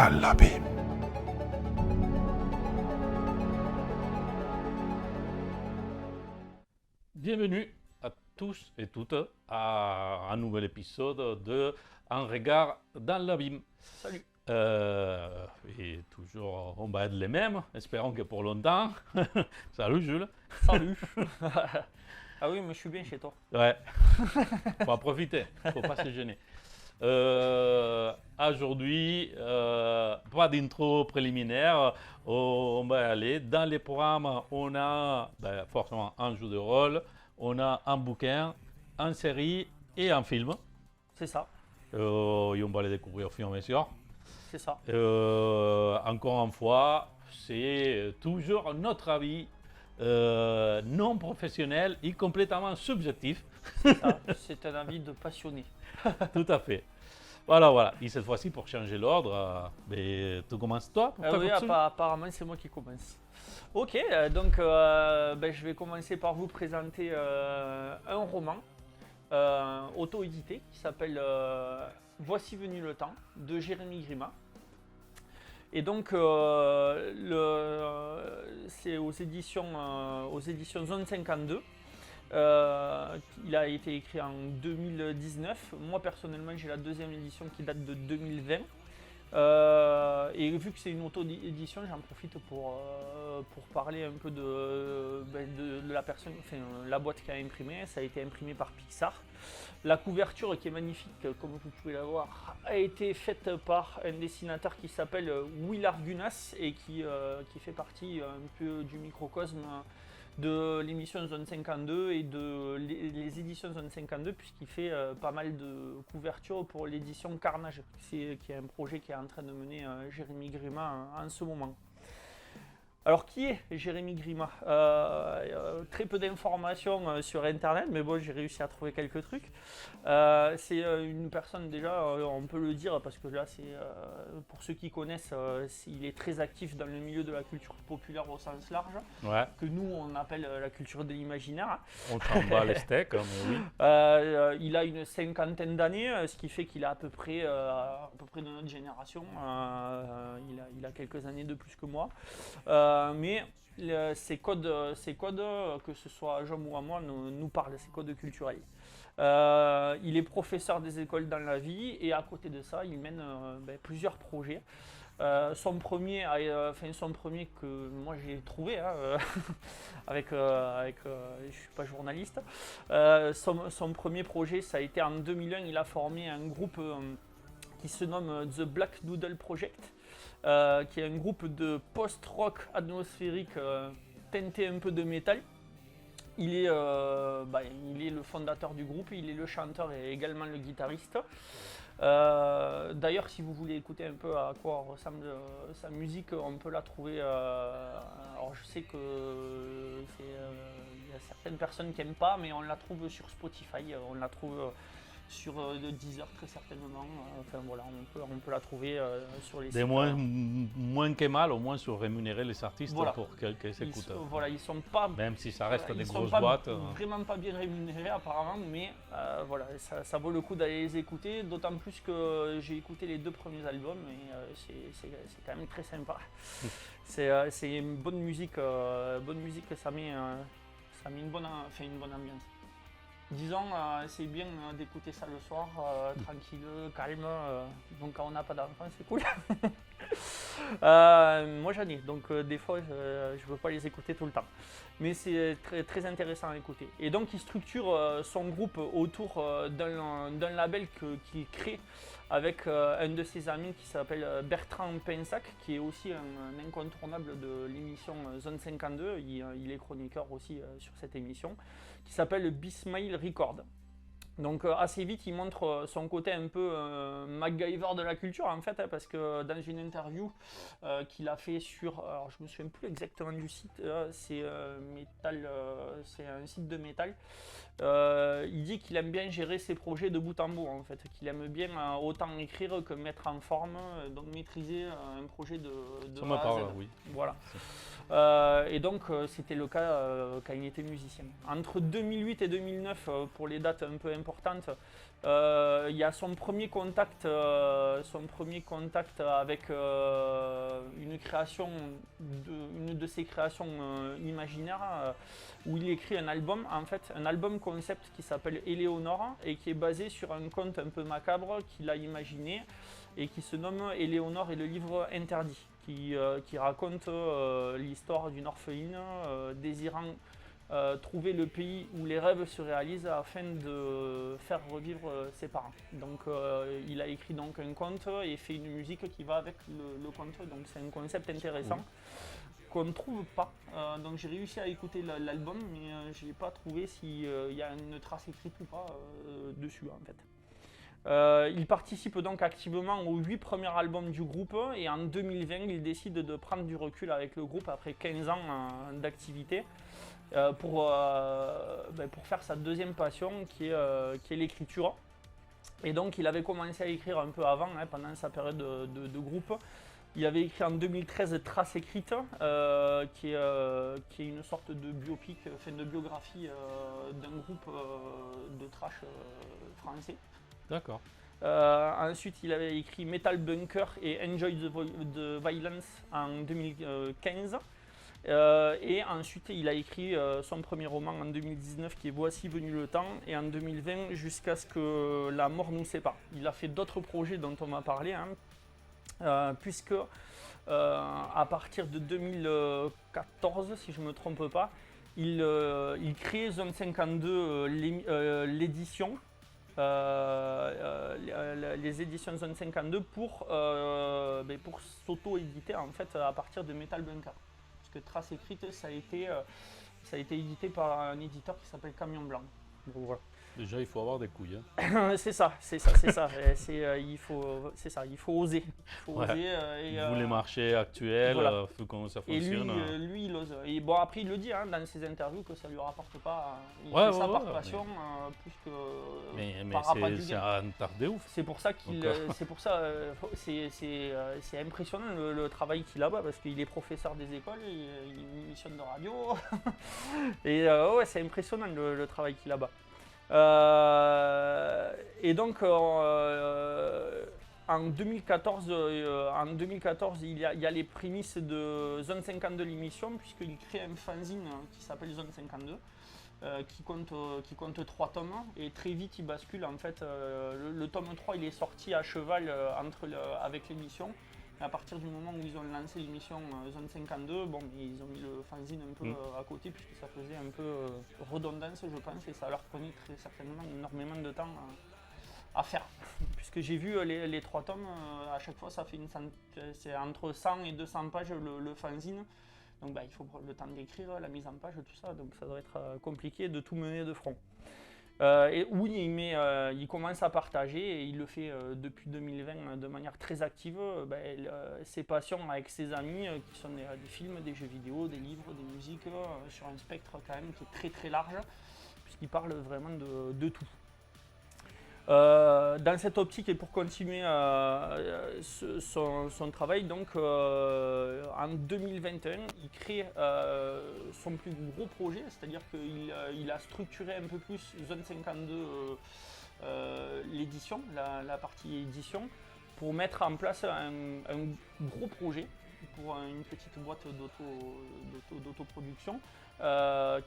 dans l'abîme. Bienvenue à tous et toutes à un nouvel épisode de Un regard dans l'abîme. Salut. Et toujours, on va être les mêmes, espérons que pour longtemps. Salut Jules. Salut. Ah oui, mais je suis bien chez toi. Ouais, faut en profiter, faut pas se gêner. Aujourd'hui, pas d'intro préliminaire, on va aller dans les programmes. On a forcément un jeu de rôle, on a un bouquin, une série et un film. C'est ça, Et on va les découvrir au fur et à mesure. c'est ça. Encore une fois, c'est toujours notre avis non professionnel et complètement subjectif. C'est un avis de passionné. Tout à fait. Voilà. Et cette fois-ci, pour changer l'ordre, tu commences toi pour ta Oui, capsule. apparemment, c'est moi qui commence. Ok, donc je vais commencer par vous présenter un roman auto-édité qui s'appelle Voici venu le temps de Jérémy Grima. Et donc, c'est aux éditions Zone 52. Il a été écrit en 2019. Moi, personnellement, j'ai la deuxième édition qui date de 2020. Et vu que c'est une auto-édition, j'en profite pour parler un peu de la personne, enfin, la boîte qui a imprimé. Ça a été imprimé par Pixar. La couverture, qui est magnifique, comme vous pouvez la voir, a été faite par un dessinateur qui s'appelle Will Argunas et qui fait partie un peu du microcosme de l'émission Zone 52 et de les éditions Zone 52, puisqu'il fait pas mal de couvertures pour l'édition Carnage, qui est un projet qui est en train de mener Jérémy Grima en ce moment. Alors, qui est Jérémy Grima? Très peu d'informations sur internet, mais bon, j'ai réussi à trouver quelques trucs. C'est une personne, déjà, on peut le dire, parce que là, pour ceux qui connaissent, il est très actif dans le milieu de la culture populaire au sens large, Ouais, que nous, on appelle la culture de l'imaginaire. on s'en bat les steaks, mais oui. Il a une cinquantaine d'années, ce qui fait qu'il est à peu près de notre génération. Il a quelques années de plus que moi. Mais ces codes, que ce soit à Jaume ou à moi, nous parlent, ces codes culturels. Il est professeur des écoles dans la vie et à côté de ça, il mène plusieurs projets. Son premier que moi j'ai trouvé, je suis pas journaliste. Son premier projet, ça a été en 2001. Il a formé un groupe qui se nomme The Black Doodle Project, qui est un groupe de post-rock atmosphérique teinté un peu de métal. Il est le fondateur du groupe, il est le chanteur et également le guitariste. D'ailleurs, si vous voulez écouter un peu à quoi ressemble sa musique, on peut la trouver. Alors, je sais que y a certaines personnes qui n'aiment pas, mais on la trouve sur Spotify, on la trouve sur Deezer très certainement. Enfin voilà, on peut la trouver sur les sites. Moins que mal, au moins sur rémunérer les artistes Voilà. pour qu'ils s'écoutent. Ils sont pas Même si ça reste des ils sont grosses pas boîtes. vraiment pas bien rémunérés apparemment, mais voilà, ça vaut le coup d'aller les écouter, d'autant plus que j'ai écouté les 2 premiers albums et c'est quand même très sympa. C'est une bonne musique, ça met une bonne ambiance. Disons, c'est bien d'écouter ça le soir, tranquille, calme. Donc quand on n'a pas d'enfants, c'est cool. Moi j'en ai, donc des fois je ne veux pas les écouter tout le temps. Mais c'est très, très intéressant à écouter. Et donc il structure son groupe autour d'un label qu'il crée avec un de ses amis qui s'appelle Bertrand Pensac, qui est aussi un incontournable de l'émission Zone 52. Il est chroniqueur aussi sur cette émission, qui s'appelle Bismail Record. Donc assez vite, il montre son côté un peu MacGyver de la culture en fait, parce que dans une interview qu'il a fait sur, alors je me souviens plus exactement du site, c'est c'est un site de métal. Il dit qu'il aime bien gérer ses projets de bout en bout en fait, qu'il aime bien autant écrire que mettre en forme, donc maîtriser un projet de Ça A me à Z. parle, oui. Voilà. Et donc c'était le cas quand il était musicien. Entre 2008 et 2009, pour les dates un peu importantes, il y a son premier contact avec une création, une de ses créations imaginaires, où il écrit un album, en fait, un album concept qui s'appelle Éléonore et qui est basé sur un conte un peu macabre qu'il a imaginé et qui se nomme Éléonore et le livre interdit, qui raconte l'histoire d'une orpheline désirant trouver le pays où les rêves se réalisent afin de faire revivre ses parents. Donc il a écrit donc un conte et fait une musique qui va avec le conte, donc c'est un concept intéressant qu'on ne trouve pas. Donc j'ai réussi à écouter l'album, mais je n'ai pas trouvé s'il y a une trace écrite ou pas dessus en fait. Il participe donc activement aux 8 premiers albums du groupe et en 2020 il décide de prendre du recul avec le groupe après 15 ans d'activité pour faire sa deuxième passion qui est l'écriture. Et donc il avait commencé à écrire un peu avant, pendant sa période de groupe. Il avait écrit en 2013 Traces écrites, qui est une sorte de biopic, de biographie d'un groupe de thrash français. D'accord. Ensuite, il avait écrit Metal Bunker et Enjoy the Violence en 2015. Et ensuite, il a écrit son premier roman en 2019 qui est Voici venu le temps, et en 2020 jusqu'à ce que la mort nous sépare. Il a fait d'autres projets dont on m'a parlé, puisque à partir de 2014, si je ne me trompe pas, il crée Zone 52, l'édition. Les éditions Zone 52 pour s'auto-éditer en fait à partir de Metal Bunker. Parce que Traces écrites, ça a été édité par un éditeur qui s'appelle Camion Blanc. Donc, voilà. Déjà, il faut avoir des couilles. c'est ça. Il faut oser. Vu les marchés actuels, voilà. vu comment ça Et fonctionne. lui, il ose. Et bon, après, il le dit dans ses interviews que ça lui rapporte pas. Il fait ça par passion, plus que mais par appât du c'est gain. un tard de ouf. C'est pour ça c'est impressionnant le travail qu'il a bas, parce qu'il est professeur des écoles, il a une émission de radio. Et c'est impressionnant le travail qu'il a bas. Et donc en 2014, il y a les prémices de Zone 52 l'émission, puisqu'il crée un fanzine qui s'appelle Zone 52, qui compte 3 tomes, et très vite il bascule en fait. Le tome 3 il est sorti à cheval avec l'émission. À partir du moment où ils ont lancé l'émission Zone 52, ils ont mis le fanzine un peu à côté, puisque ça faisait un peu redondance, je pense, et ça leur prenait très certainement énormément de temps à faire. Puisque j'ai vu les 3 tomes, à chaque fois ça fait c'est entre 100 et 200 pages le fanzine. Donc il faut prendre le temps d'écrire, la mise en page, tout ça, donc ça doit être compliqué de tout mener de front. Et où il commence à partager, et il le fait depuis 2020 de manière très active, ses passions avec ses amis, qui sont des films, des jeux vidéo, des livres, des musiques, sur un spectre quand même qui est très très large, puisqu'il parle vraiment de tout. Dans cette optique, et pour continuer son travail, donc en 2021, il crée son plus gros projet, c'est-à-dire qu'il a structuré un peu plus Zone 52, l'édition, la partie édition, pour mettre en place un gros projet pour une petite boîte d'autoproduction.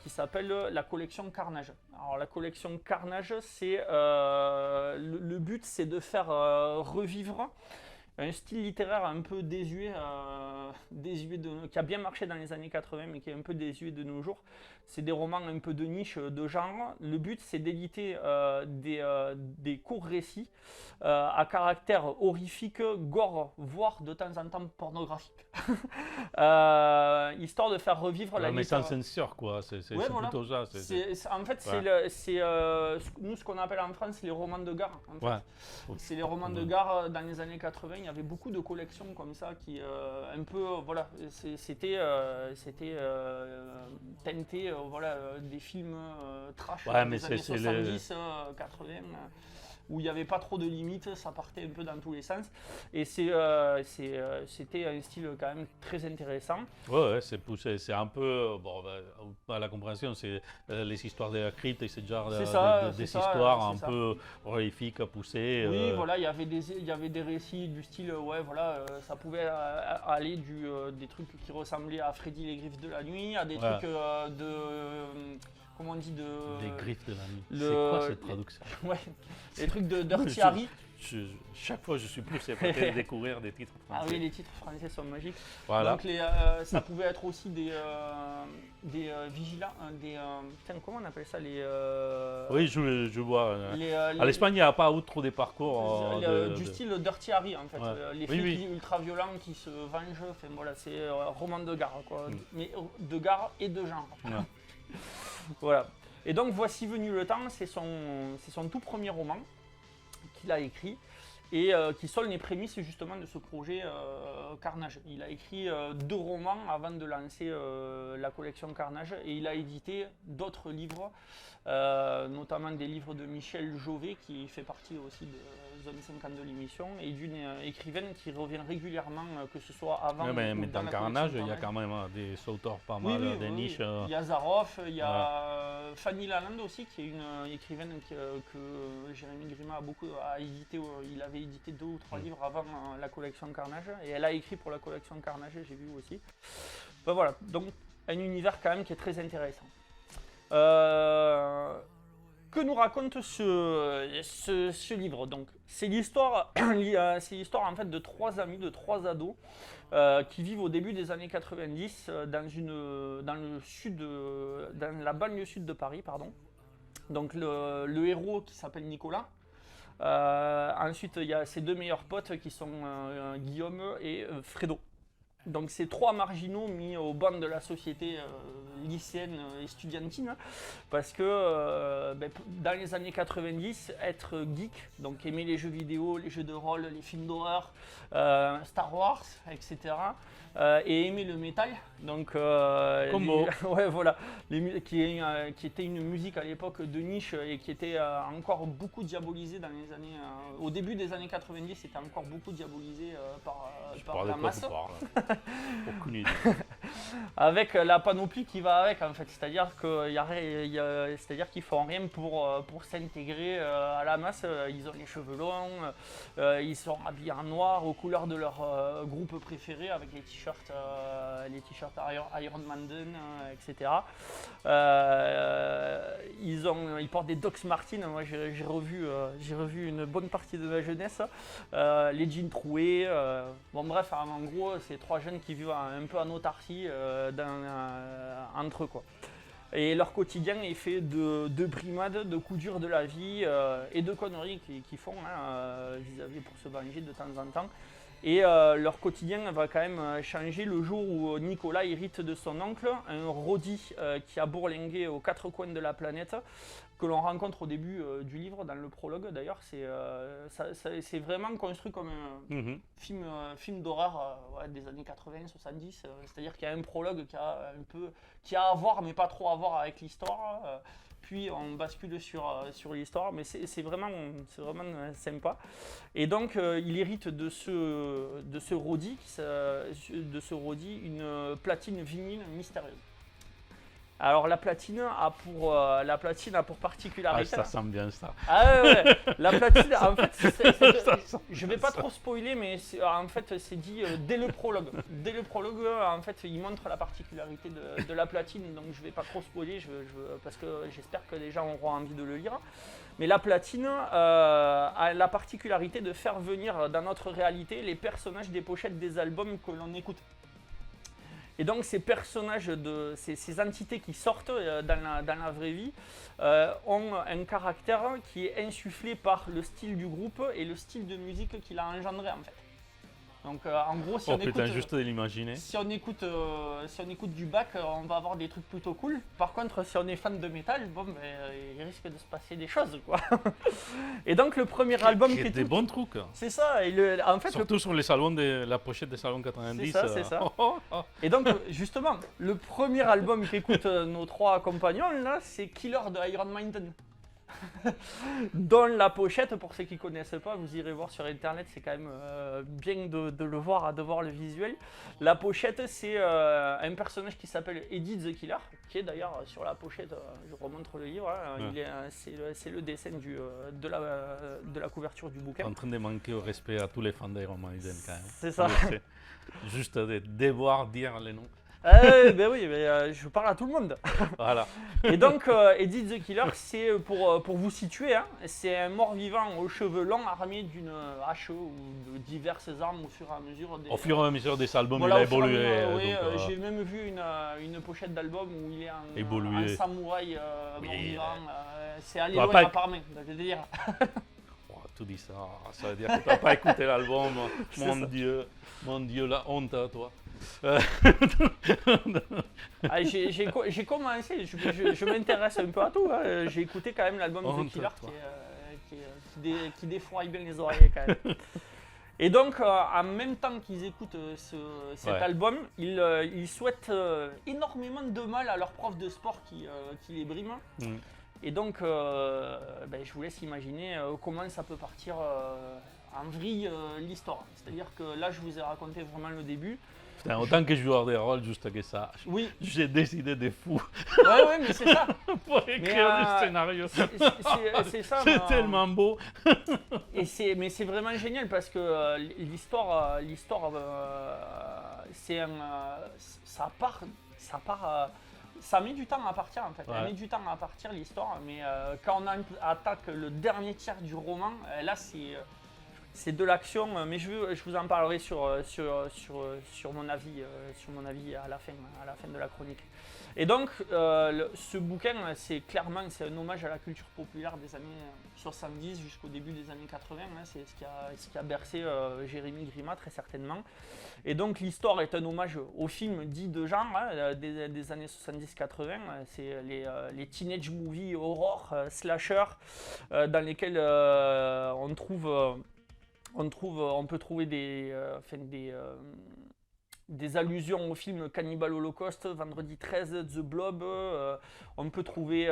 Qui s'appelle la collection Carnage. Alors la collection Carnage, le but c'est de faire revivre un style littéraire un peu désuet, qui a bien marché dans les années 80 mais qui est un peu désuet de nos jours. C'est des romans un peu de niche, de genre. Le but c'est d'éditer des courts récits à caractère horrifique, gore, voire de temps en temps pornographique. Histoire de faire revivre la mais sans censure, quoi. C'est plutôt ça. En fait, c'est nous ce qu'on appelle en France les romans de gare. En fait. C'est les romans de gare dans les années 80. Il y avait beaucoup de collections comme ça qui un peu c'était teinté des films trash des années 70, 80. où il n'y avait pas trop de limites, ça partait un peu dans tous les sens. Et c'était un style quand même très intéressant. Ouais, c'est poussé, c'est un peu, bon, à la compréhension, c'est les histoires de la crypte et ce genre C'est ça, des c'est ça, histoires c'est un ça. peu horrifiques, poussées. Oui, voilà, il y avait des récits du style, ouais, voilà, ça pouvait aller des trucs qui ressemblaient à Freddy les Griffes de la Nuit, à des Ouais. trucs comment on dit, Des griffes de la nuit. le- C'est quoi cette traduction? ouais, des trucs de Dirty Je- Harry. Chaque fois, je suis poussé pour découvrir des titres Ah français. oui, les titres français sont magiques. Voilà. Donc ça pouvait être aussi des vigilants, putain, comment on appelle ça, Oui, je vois. À les- l'Espagne, il n'y a pas trop des parcours du style Dirty Harry en fait. Ouais. Les Oui, flics oui. ultra violents qui se vengent, enfin voilà, c'est roman de gare quoi. Mm. Mais de gare et de genre. Ouais. Voilà. Et donc voici venu le temps, c'est son tout premier roman qu'il a écrit et qui sonne les prémices justement de ce projet Carnage. Il a écrit 2 romans avant de lancer la collection Carnage et il a édité d'autres livres, notamment des livres de Michel Jovet qui fait partie aussi de Zone 50 de l'émission et d'une écrivaine qui revient régulièrement, que ce soit avant Ouais, ou mais dans dans la Carnage, collection il y a Carnage. quand même des auteurs pas Oui, mal, oui, des oui, niches. oui. Il y a Zaroff, il y a Fanny Lalande aussi, qui est une écrivaine que Jérémy Grima a édité. Il avait édité 2 ou 3 livres avant la collection Carnage, et elle a écrit pour la collection Carnage, j'ai vu aussi. Ben voilà, donc un univers quand même qui est très intéressant. Que nous raconte ce livre donc? C'est l'histoire en fait de 3 amis, de 3 ados qui vivent au début des années 90 dans la banlieue sud de Paris, pardon. Donc le héros qui s'appelle Nicolas. Ensuite il y a ses 2 meilleurs potes qui sont Guillaume et Fredo. Donc c'est 3 marginaux mis au banc de la société lycéenne et estudiantine, parce que dans les années 90, être geek, donc aimer les jeux vidéo, les jeux de rôle, les films d'horreur, Star Wars, etc. Et aimer le métal, donc Combo. ouais, voilà, qui était une musique à l'époque de niche et qui était encore beaucoup diabolisée dans les années, au début des années 90, c'était encore beaucoup diabolisé par la masse. Aucune idée. Avec la panoplie qui va avec en fait, c'est-à-dire qu'ils font rien pour s'intégrer à la masse. Ils ont les cheveux longs, ils sont habillés en noir aux couleurs de leur groupe préféré avec les t-shirts Iron Maiden, etc. Ils portent des Doc Martens. Moi j'ai revu une bonne partie de ma jeunesse, les jeans troués. Bon bref, en gros c'est 3 jeunes qui vivent un peu en autarcie entre eux quoi. Et leur quotidien est fait de brimades, de coups durs de la vie et de conneries qu'ils font vis-à-vis pour se venger de temps en temps. Et leur quotidien va quand même changer le jour où Nicolas hérite de son oncle, un roadie qui a bourlingué aux 4 coins de la planète, que l'on rencontre au début du livre, dans le prologue d'ailleurs. C'est vraiment construit comme un film d'horreur des années 80-70, c'est-à-dire qu'il y a un prologue qui a à voir mais pas trop à voir avec l'histoire. Puis on bascule sur l'histoire, mais c'est vraiment sympa. Et donc il hérite de ce roadie une platine vinyle mystérieuse. Alors la platine a pour particularité. Ah, ça sent bien ça. Ah ouais. La platine, en fait, je vais pas trop spoiler, mais en fait c'est dit dès le prologue. Dès le prologue, en fait, il montre la particularité de la platine, donc je vais pas trop spoiler, parce que j'espère que les gens auront envie de le lire. Mais la platine a la particularité de faire venir dans notre réalité les personnages des pochettes des albums que l'on écoute. Et donc ces personnages, ces entités qui sortent dans la vraie vie ont un caractère qui est insufflé par le style du groupe et le style de musique qu'il a engendré en fait. Donc en gros, si on écoute, juste de l'imaginer. Si on écoute du Bach, on va avoir des trucs plutôt cool. Par contre, si on est fan de métal, il risque de se passer des choses, quoi. Et donc le premier album qui est des bons trucs. C'est ça. Et en fait, surtout sur les salons la pochette des salons 90. C'est ça. Et donc justement, le premier album qu'écoutent nos 3 compagnons là, c'est Killer de Iron Maiden. Dont la pochette, pour ceux qui ne connaissent pas, vous irez voir sur internet, c'est quand même bien de le voir, de voir le visuel. La pochette, c'est un personnage qui s'appelle Eddie the Killer, qui est d'ailleurs sur la pochette, je remontre le livre, hein, c'est le dessin de la couverture du bouquin. En train de manquer au respect à tous les fans d'Iron Maiden quand même. C'est ça. Juste de devoir dire les noms. Ben oui, mais, je parle à tout le monde. Voilà. Et donc, Eddie the Killer, c'est pour vous situer, hein, c'est un mort-vivant aux cheveux longs armé d'une hache ou de diverses armes au fur et à mesure des. Au fur et à mesure des albums, Voilà, il a au fur et à évolué. mesure, donc, j'ai même vu une pochette d'album où il est en Évolué. samouraï Oui, mort-vivant. C'est aller va loin pas- à part main, je veux dire. oh, tout dit ça, ça veut dire que tu n'as pas écouté l'album. C'est Mon ça. Dieu, la honte à toi. Ah, j'ai commencé, je m'intéresse un peu à tout. Hein. J'ai écouté quand même l'album Honte The Killer à toi. qui défroye bien les oreilles quand même. Et donc, en même temps qu'ils écoutent cet Ouais. album, ils souhaitent énormément de mal à leur prof de sport qui les brime. Mm. Et donc, je vous laisse imaginer comment ça peut partir en vrille l'histoire. C'est-à-dire que là, je vous ai raconté vraiment le début. Putain, autant que joueur de rôle, juste que ça. Oui, J'ai décidé de fou ouais, mais c'est ça. pour écrire des scénarios. C'est ça. C'est tellement beau. Mais c'est vraiment génial parce que l'histoire, c'est ça part, ça met du temps à partir en fait. Ouais. Elle met du temps à partir l'histoire, mais quand on attaque le dernier tiers du roman, là c'est de l'action. Mais je vous en parlerai sur mon avis à la fin de la chronique. Et donc, ce bouquin, c'est un hommage à la culture populaire des années 70 jusqu'au début des années 80. Hein, c'est ce qui a bercé Jérémy Grima, très certainement. Et donc, l'histoire est un hommage au film dit de genre hein, des années 70-80. C'est les teenage movies horror, slasher, dans lesquels on peut trouver des allusions au film Cannibal Holocaust, Vendredi 13, The Blob. On peut trouver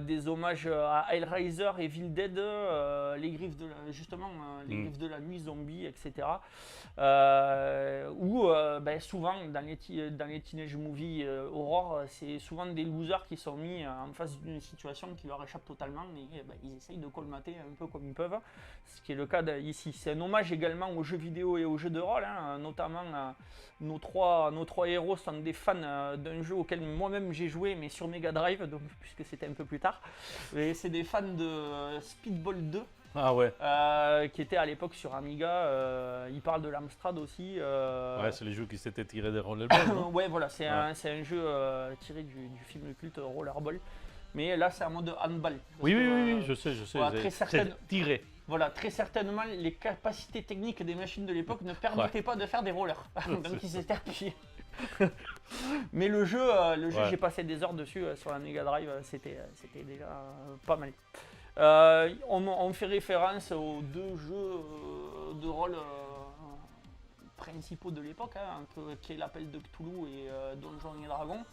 des hommages à Hellraiser, Evil Dead, les griffes de griffes de la nuit, zombies, etc. Souvent dans les teenage movies horror, c'est souvent des losers qui sont mis en face d'une situation qui leur échappe totalement et ils essayent de colmater un peu comme ils peuvent, ce qui est le cas ici. C'est un hommage également aux jeux vidéo et aux jeux de rôle, hein, notamment nos trois héros sont des fans d'un jeu auquel moi-même j'ai joué, mais sur Mega Drive, donc, puisque c'était un peu plus tard. Et c'est des fans de Speedball 2, Ah ouais. qui était à l'époque sur Amiga. Il parle de l'Amstrad aussi. Ouais, c'est les jeux qui s'étaient tirés des rollerballs. non Ouais, voilà, c'est un jeu tiré du film culte Rollerball. Mais là, c'est un mode handball. Parce Oui, que, je sais. voilà, très certaine- C'est tiré. Voilà, très certainement, les capacités techniques des machines de l'époque ne permettaient pas de faire des rollers. Donc ils étaient appuyés. Mais le jeu, Ouais. j'ai passé des heures dessus sur la Mega Drive, c'était déjà pas mal. On fait référence aux deux jeux de rôle principaux de l'époque, hein, qui est l'appel de Cthulhu et Donjons et Dragons.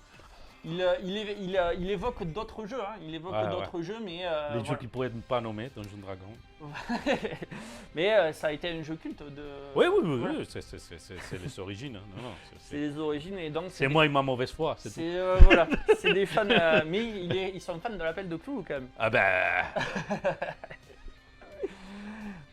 Il évoque d'autres jeux, hein, jeux, mais Les voilà. jeux qui pourraient pas nommer Donjon Dragon. Mais ça a été un jeu culte de. Oui, Voilà. c'est les origines. hein. Non, C'est les origines et donc c'est moi et ma mauvaise foi, c'est tout. voilà, c'est des fans, mais ils sont fans de l'appel de Cthulhu quand même. Ah ben,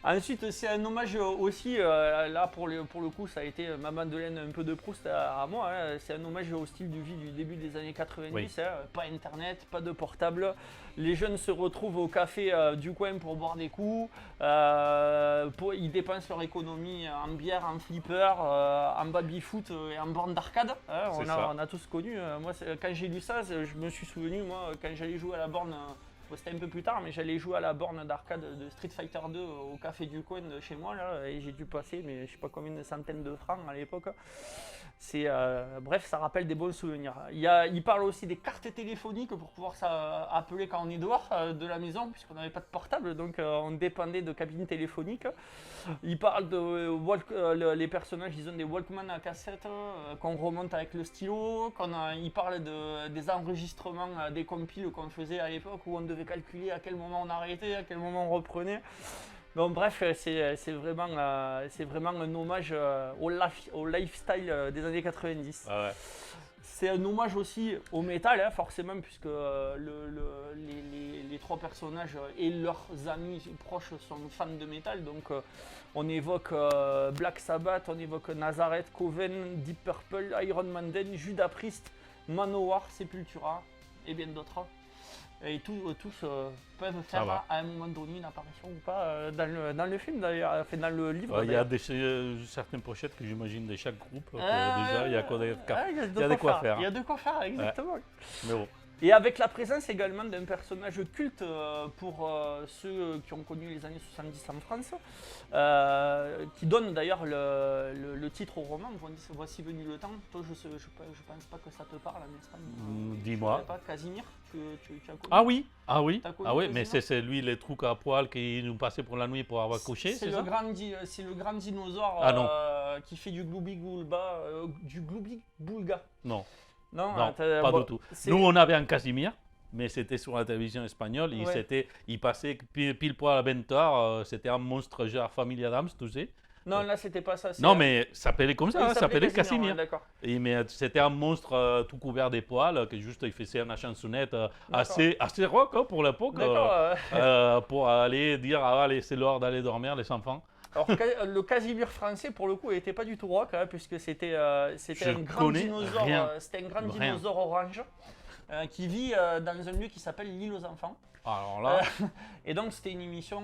Ensuite, c'est un hommage aussi, là pour le coup, ça a été ma Madeleine un peu de Proust à moi. Hein. C'est un hommage au style de vie du début des années 90. Oui. Hein. Pas internet, pas de portable. Les jeunes se retrouvent au café du coin pour boire des coups. Ils dépensent leur économie en bière, en flipper, en baby-foot et en borne d'arcade. Hein. C'est ça. On a tous connu. Moi, quand j'ai lu ça, je me suis souvenu, moi, quand j'allais jouer à la borne. C'était un peu plus tard, mais j'allais jouer à la borne d'arcade de Street Fighter 2 au café du coin de chez moi là, et j'ai dû passer, mais je sais pas combien de centaines de francs à l'époque. Bref, ça rappelle des bons souvenirs. Il parle aussi des cartes téléphoniques pour pouvoir appeler quand on est dehors de la maison, puisqu'on n'avait pas de portable, donc on dépendait de cabines téléphoniques. Il parle de les personnages, ils ont des Walkman à cassette qu'on remonte avec le stylo. Il parle des enregistrements des compiles qu'on faisait à l'époque où on devait de calculer à quel moment on arrêtait, à quel moment on reprenait. Donc bref, c'est vraiment un hommage au lifestyle des années 90. Ah ouais. C'est un hommage aussi au métal, hein, forcément, puisque les trois personnages et leurs amis proches sont fans de métal. Donc on évoque Black Sabbath, on évoque Nazareth, Coven, Deep Purple, Iron Maiden, Judas Priest, Manowar, Sepultura et bien d'autres. Et tous peuvent faire à un moment donné une apparition ou pas dans le film d'ailleurs, enfin dans le livre. Il y a certaines pochettes que j'imagine de chaque groupe. Déjà, il y a de quoi faire. Il y a de quoi faire, exactement. Ouais. Mais bon. Et avec la présence également d'un personnage culte pour ceux qui ont connu les années 70 en France, qui donne d'ailleurs le titre au roman, Voici venu le temps. Toi, je pense pas que ça te parle, n'est-ce pas? Dis-moi. Pas Casimir, tu as connu? Ah oui, mais Casimir c'est lui les trucs à poil qui nous passait pour la nuit pour avoir couché, c'est ça? C'est le grand dinosaure qui fait du gloubi-boulga. Non. Non, pas du tout. Nous, on avait un Casimir, mais c'était sur la télévision espagnole. Il passait pile poil à 20h. C'était un monstre genre Famille Adams, tu sais. Non, là, c'était pas ça. Non, mais ça s'appelait comme ça, ça s'appelait Casimir. Ouais, d'accord. Mais c'était un monstre tout couvert des poils, qui juste il faisait une chansonnette assez rock hein, pour l'époque, pour aller dire allez, c'est l'heure d'aller dormir, les enfants. Alors, le Casimir français, pour le coup, il n'était pas du tout rock, hein, puisque c'était un grand dinosaure orange qui vit dans un lieu qui s'appelle l'île aux enfants. Alors là. Et donc, c'était l'émission,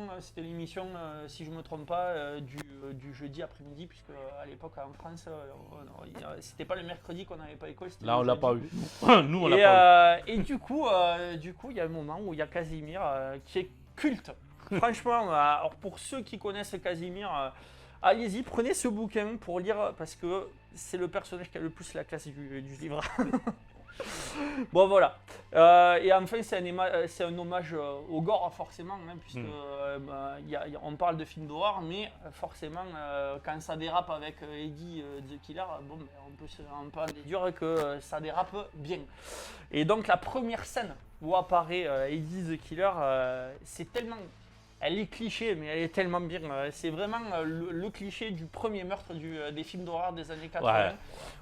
si je ne me trompe pas, du jeudi après-midi, puisque à l'époque en France, c'était pas le mercredi qu'on n'avait pas école. Là, on l'a pas eu. Nous, on l'a pas eu. Et du coup, il y a un moment où il y a Casimir qui est culte. Franchement, alors pour ceux qui connaissent Casimir, allez-y, prenez ce bouquin pour lire parce que c'est le personnage qui a le plus la classe du livre. Bon voilà. Et enfin, c'est un hommage au gore forcément, hein, puisque on parle de films d'horreur, mais forcément, quand ça dérape avec Eddie the Killer, on peut en déduire que ça dérape bien. Et donc la première scène où apparaît Eddie the Killer, c'est tellement... Elle est cliché, mais elle est tellement bien. C'est vraiment le cliché du premier meurtre des films d'horreur des années 80,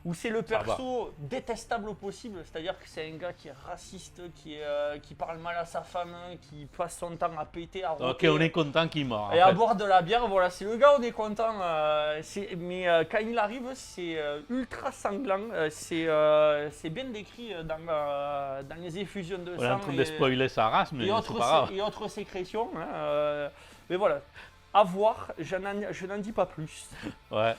où c'est le perso détestable au possible. C'est-à-dire que c'est un gars qui est raciste, qui parle mal à sa femme, qui passe son temps à péter, à roter. Ok, on est content qu'il meurt. Et à boire de la bière, voilà, c'est le gars, on est content. Mais quand il arrive, c'est ultra sanglant. C'est bien décrit dans les effusions de sang. On est en train de spoiler sa race, mais c'est pas grave. Et autres sécrétions. Mais voilà, à voir, je n'en dis pas plus. Ouais.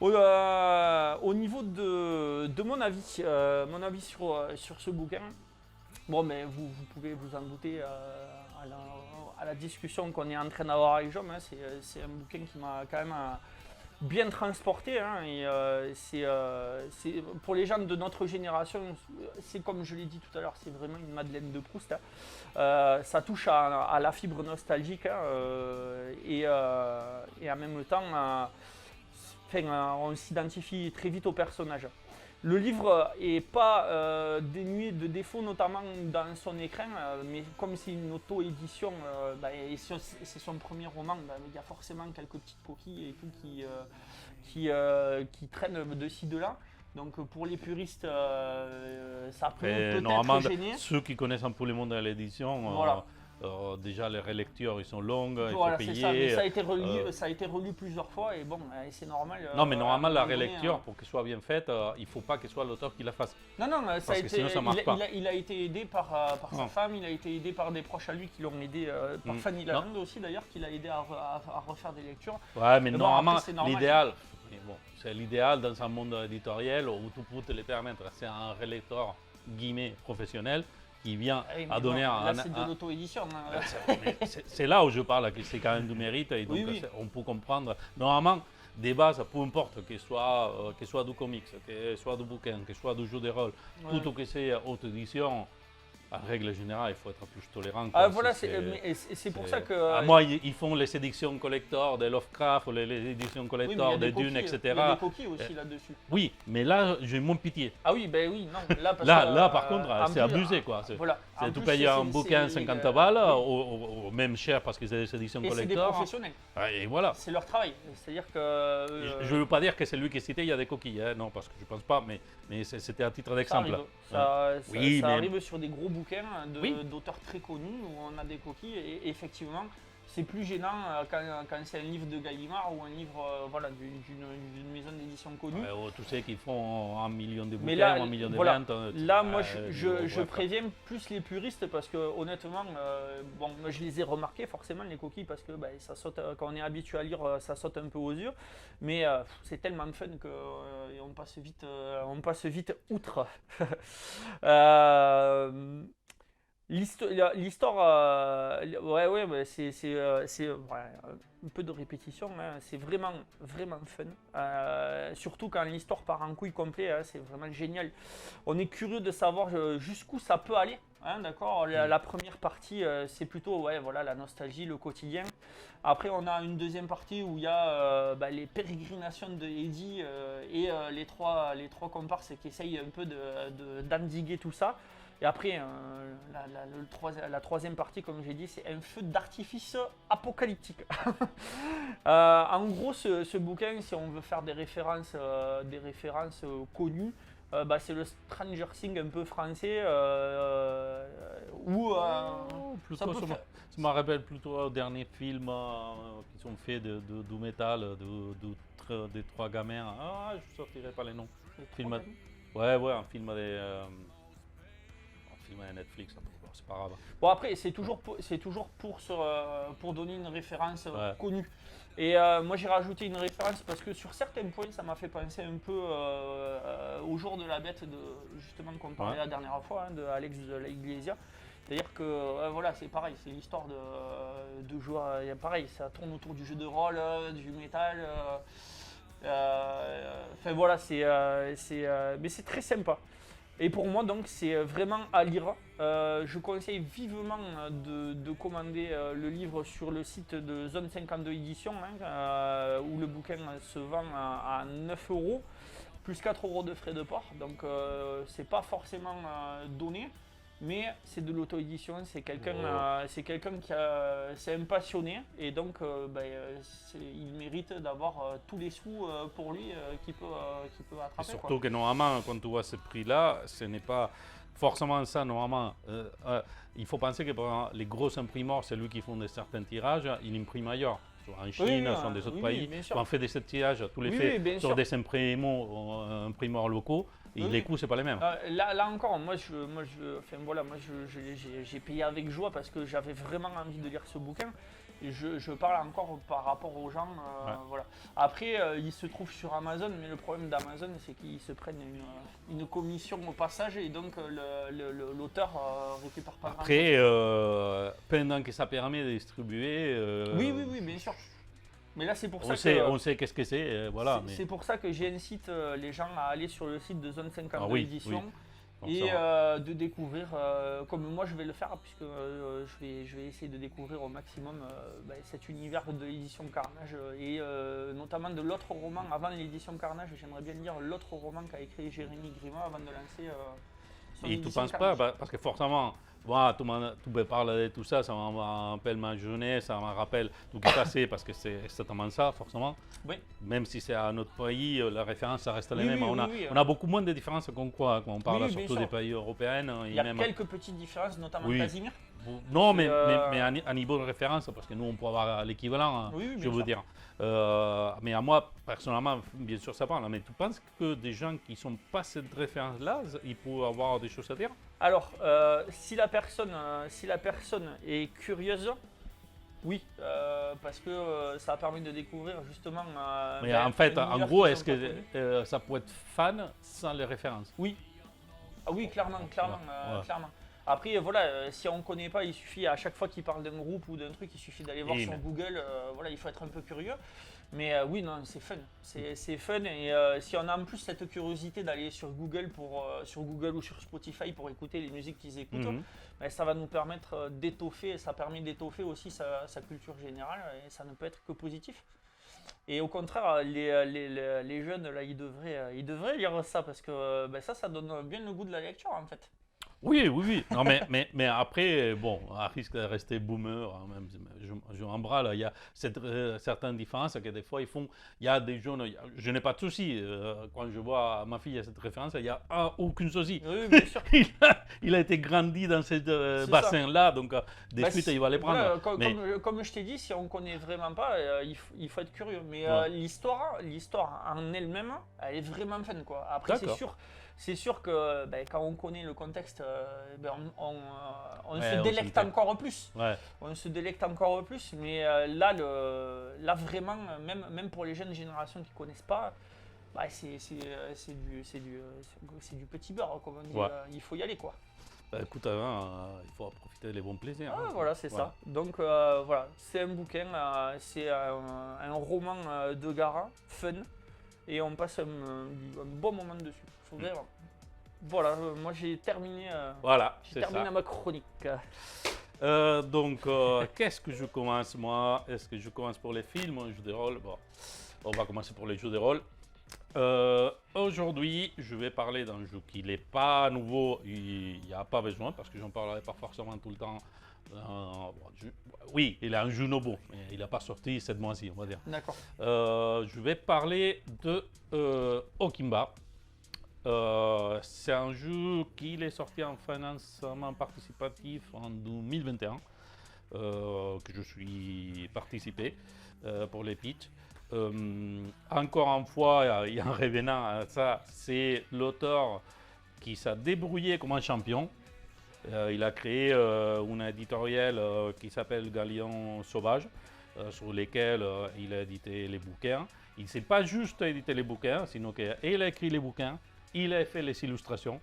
Au niveau de mon avis sur ce bouquin, bon, mais vous pouvez vous en douter à la discussion qu'on est en train d'avoir avec Jom, hein, c'est un bouquin qui m'a quand même bien transporté, hein, et c'est pour les gens de notre génération, c'est comme je l'ai dit tout à l'heure, c'est vraiment une Madeleine de Proust, hein. Ça touche à la fibre nostalgique, hein, et en même temps on s'identifie très vite au personnage. Le livre est pas dénué de défauts, notamment dans son écrin, mais comme c'est une auto-édition, et c'est son premier roman, il y a forcément quelques petites coquilles et tout qui traînent de ci de là. Donc pour les puristes, ça peut peut-être gêner. Ceux qui connaissent un peu le monde de l'édition, voilà. Déjà les relectures ils sont longues, voilà, il faut payer. Ça, mais ça a été relu plusieurs fois et bon, c'est normal. Non, mais normalement la relecture, pour qu'elle soit bien faite, il ne faut pas que ce soit l'auteur qui la fasse. Non, Sinon, ça marche pas. Il a été aidé par sa femme, il a été aidé par des proches à lui qui l'ont aidé, par Fanny Lalande aussi d'ailleurs, qui l'a aidé à refaire des lectures. Ouais, mais normalement, l'idéal. Bon, c'est l'idéal dans un monde éditorial où tout peut te le permettre. C'est un relecteur guillemets professionnel qui vient à donner là, c'est de l'auto-édition. C'est là où je parle, que c'est quand même du mérite et donc on peut comprendre. Normalement, des bases, peu importe, que soit du comics, que soit du bouquin, que soit du jeu de rôle, tout ce que c'est haute édition, En règle générale, il faut être plus tolérant. Ah, quoi. voilà, c'est pour ça que. À moi, ils font les éditions collector de Lovecraft, les éditions Oui, mais il y collector a de des Dune, coquilles, etc. il y a des coquilles aussi là-dessus. Oui, mais là, j'ai mon pitié. Ah oui, ben oui, non. Là, parce Là, que, par contre, en c'est plus, abusé, quoi. Voilà. En C'est tout plus, payer un bouquin c'est- 50 balles, oui. ou même cher parce que c'est des éditions Et c'est des collector. professionnels. Et voilà. C'est leur travail. C'est-à-dire que. Je ne veux pas dire que c'est lui qui est cité, il y a des coquilles, hein, non, parce que je ne pense pas, mais c'était à titre Ça d'exemple. arrive. Ça, Oui, ça mais- arrive sur des gros bouquins Oui. d'auteurs très connus où on a des coquilles et effectivement c'est plus gênant quand c'est un livre de Gallimard ou un livre voilà, d'une maison d'édition connue. Tous ceux qui font 1 million de Mais bouquins, là, 1 million de voilà. ventes. Là, moi, je bref. préviens plus les puristes parce que honnêtement, bon, moi, je les ai remarqués forcément les coquilles parce que ça saute quand on est habitué à lire, ça saute un peu aux yeux. Mais c'est tellement fun que on passe vite outre. L'histoire, ouais, c'est un peu de répétition, hein. C'est vraiment, vraiment fun. Surtout quand l'histoire part en couille complet, hein, c'est vraiment génial. On est curieux de savoir jusqu'où ça peut aller, hein, d'accord. La première partie, c'est plutôt ouais, voilà, la nostalgie, le quotidien. Après, on a une deuxième partie où il y a les pérégrinations de Eddie et les trois comparses qui essayent un peu d'endiguer tout ça. Et après, la troisième partie, comme j'ai dit, c'est un feu d'artifice apocalyptique. En gros, ce bouquin, si on veut faire des références connues, c'est le Stranger Things un peu français, où Plutôt, ça me rappelle plutôt au dernier film qui sont faits de métal, des trois gamins. Ah, je ne sortirai pas les noms. Ouais, un film des. Film à Netflix, c'est pas grave. Bon après c'est toujours pour donner une référence connue. Et moi j'ai rajouté une référence parce que sur certains points ça m'a fait penser un peu au jour de la bête justement qu'on parlait la dernière fois, de Alex de la Iglesia. C'est-à-dire que voilà, c'est pareil, c'est l'histoire de joueurs, pareil, ça tourne autour du jeu de rôle, du métal. Enfin voilà, mais c'est très sympa. Et pour moi, donc, c'est vraiment à lire. Je conseille vivement de commander le livre sur le site de Zone 52 Éditions, hein, où le bouquin se vend à 9 €, plus 4 € de frais de port. Donc, c'est pas forcément donné, mais c'est de l'auto-édition. C'est quelqu'un c'est un passionné, et donc, il mérite d'avoir tous les sous pour lui qu'il peut attraper. Et surtout que normalement, quand tu vois ce prix-là, ce n'est pas forcément ça. Normalement, il faut penser que par exemple, les gros imprimeurs, c'est lui qui font certains tirages, ils impriment ailleurs. Soit en Chine, soit dans des autres pays. On fait des tirages, tous les faits sur des imprimeurs locaux. Et les coûts, c'est pas les mêmes. Là encore, j'ai payé avec joie parce que j'avais vraiment envie de lire ce bouquin. Et je parle encore par rapport aux gens. Voilà. Après, il se trouve sur Amazon, mais le problème d'Amazon, c'est qu'ils se prennent une commission au passage et donc l'auteur récupère pas. Après, pendant que ça permet de distribuer. Oui, bien sûr. Mais là, c'est pour ça on sait qu'est-ce que c'est, voilà. C'est pour ça que j'incite les gens à aller sur le site de Zone 52 Éditions et de découvrir, comme moi je vais le faire, puisque je vais essayer de découvrir au maximum cet univers de l'édition Carnage et notamment de l'autre roman avant l'édition Carnage. J'aimerais bien lire l'autre roman qu'a écrit Jérémy Grimaud avant de lancer son et tu ne édition penses Carnage. pas, parce que forcément. Voilà, tu me parles de tout ça, ça me rappelle ma jeunesse, ça me rappelle tout ce qui est passé, parce que c'est exactement ça, forcément. Oui. Même si c'est à notre pays, la référence, ça reste la Oui, même. oui, on a beaucoup moins de différences qu'on croit quand on parle, Oui, bien surtout sûr. des pays européens. Il y a quelques petites différences, notamment Casimir. Non, mais à niveau de référence, parce que nous, on peut avoir l'équivalent, je veux dire. Mais à moi, personnellement, bien sûr, ça parle. Mais tu penses que des gens qui ne sont pas cette référence-là, ils peuvent avoir des choses à dire? Alors, si la personne est curieuse, oui, parce que ça a permis de découvrir justement. Mais en fait, en gros, est-ce que ça peut être fan sans les références? Oui. Ah oui, clairement. Après, voilà, si on ne connaît pas, il suffit à chaque fois qu'il parle d'un groupe ou d'un truc, il suffit d'aller voir sur Google. Voilà, il faut être un peu curieux. Mais oui, non, c'est fun. C'est fun. Et si on a en plus cette curiosité d'aller sur Google, sur Google ou sur Spotify pour écouter les musiques qu'ils écoutent, ben, ça va nous permettre d'étoffer, ça permet d'étoffer aussi sa culture générale et ça ne peut être que positif. Et au contraire, les jeunes, là, ils devraient lire ça parce que ben, ça donne bien le goût de la lecture en fait. Oui, oui, oui. Non, mais après, bon, à risque de rester boomer, hein, même, je m'embralle, il y a certaines différences que des fois, il y a des jeunes, je n'ai pas de souci. Quand je vois ma fille à cette référence, il n'y a aucun souci. Oui, bien sûr. Il a été grandi dans ce C'est bassin-là, donc des Bah, suites, il va les prendre. voilà, Mais comme je t'ai dit, si on connaît vraiment pas, il faut être curieux. Mais ouais, l'histoire en elle-même, elle est vraiment fun, quoi. Après, d'accord. c'est sûr que ben, quand on connaît le contexte, ben, on se Ouais, on délecte s'intègre. encore plus. Ouais, On se délecte encore plus. Mais là vraiment, même pour les jeunes générations qui connaissent pas, bah, c'est du petit beurre, comme on dit. ouais. Il faut y aller, quoi. Bah, écoute, il faut profiter des bons plaisirs. Ah, Hein. voilà, c'est Voilà. ça. Donc voilà, c'est un bouquin, c'est un roman de Gara, fun, et on passe un bon moment dessus. Vraiment. Voilà, moi Voilà, j'ai c'est terminé ça. ma chronique. Donc, qu'est-ce que je commence moi? Est-ce que je commence pour les films ou les jeux de rôle? Bon, on va commencer pour les jeux de rôle. Aujourd'hui, je vais parler d'un jeu qui n'est pas nouveau, il n'y a pas besoin parce que j'en parlerai pas forcément tout le temps. Oui, il est un jeu nouveau, mais il n'a pas sorti cette mois-ci, on va dire. D'accord. Je vais parler de Okimba. C'est un jeu qui est sorti en financement participatif en 2021, que je suis participé pour les pitchs. Encore une fois, il y a un revenant à ça, c'est l'auteur qui s'est débrouillé comme un champion. Il a créé une éditoriale qui s'appelle Galion Sauvage, sur lesquels il a édité les bouquins. Il ne s'est pas juste édité les bouquins, sinon qu'il a écrit les bouquins, il a fait les illustrations,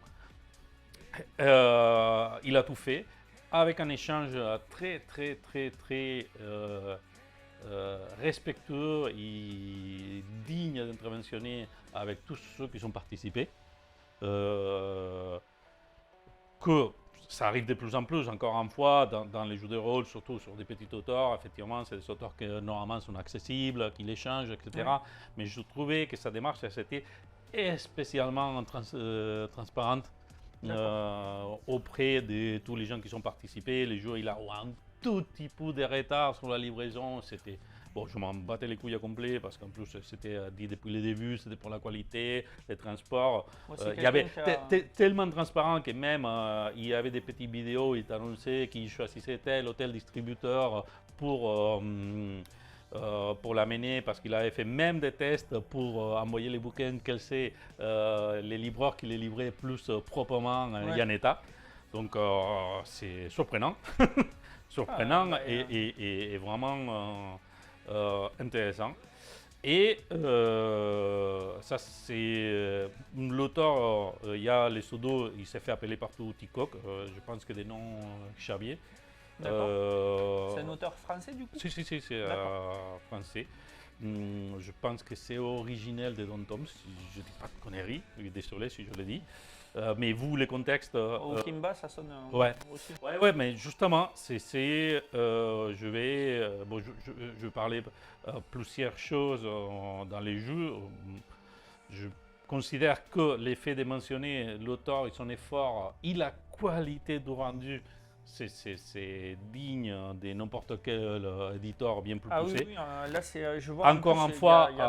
il a tout fait avec un échange très respectueux et digne d'interventionner avec tous ceux qui sont participés. Que ça arrive de plus en plus, encore une fois, dans les jeux de rôle, surtout sur des petits auteurs. Effectivement, c'est des auteurs qui normalement sont accessibles, qui l'échangent, etc. Oui. Mais je trouvais que sa démarche, c'était spécialement transparente auprès de tous les gens qui sont participés. Les jeux, il a un tout petit peu de retard sur la livraison. C'était bon, je m'en battais les couilles à complet parce qu'en plus c'était dit depuis le début, c'était pour la qualité, les transports. Moi, c'est Il y avait quelqu'un qui a- tellement transparent que même il y avait des petites vidéos, il t'annonçait qu'il choisissait tel ou tel distributeur pour l'amener parce qu'il avait fait même des tests pour envoyer les bouquins, quels c'est les livreurs qui les livraient plus proprement Ouais. et en état. Donc c'est surprenant, Ah, surprenant bah, et vraiment intéressant. Et ça, c'est l'auteur, il y a les pseudos, il s'est fait appeler partout Ticoc, je pense que des noms Xavier. D'accord. C'est un auteur français du coup? Si, si, si, c'est D'accord. français. Je pense que c'est originel de Don Tom, si je ne dis pas de conneries, désolé si je le dis. Mais vous, les contextes. Au Kimba, ça sonne Ouais. aussi. Ouais, mais justement, je vais, bon, je vais parler plusieurs choses dans les jeux. Je considère que l'effet de mentionner l'auteur et son effort et la qualité du rendu, c'est digne de n'importe quel éditeur bien plus Ah oui, poussé. oui, là je vois en Encore plus, une fois, il y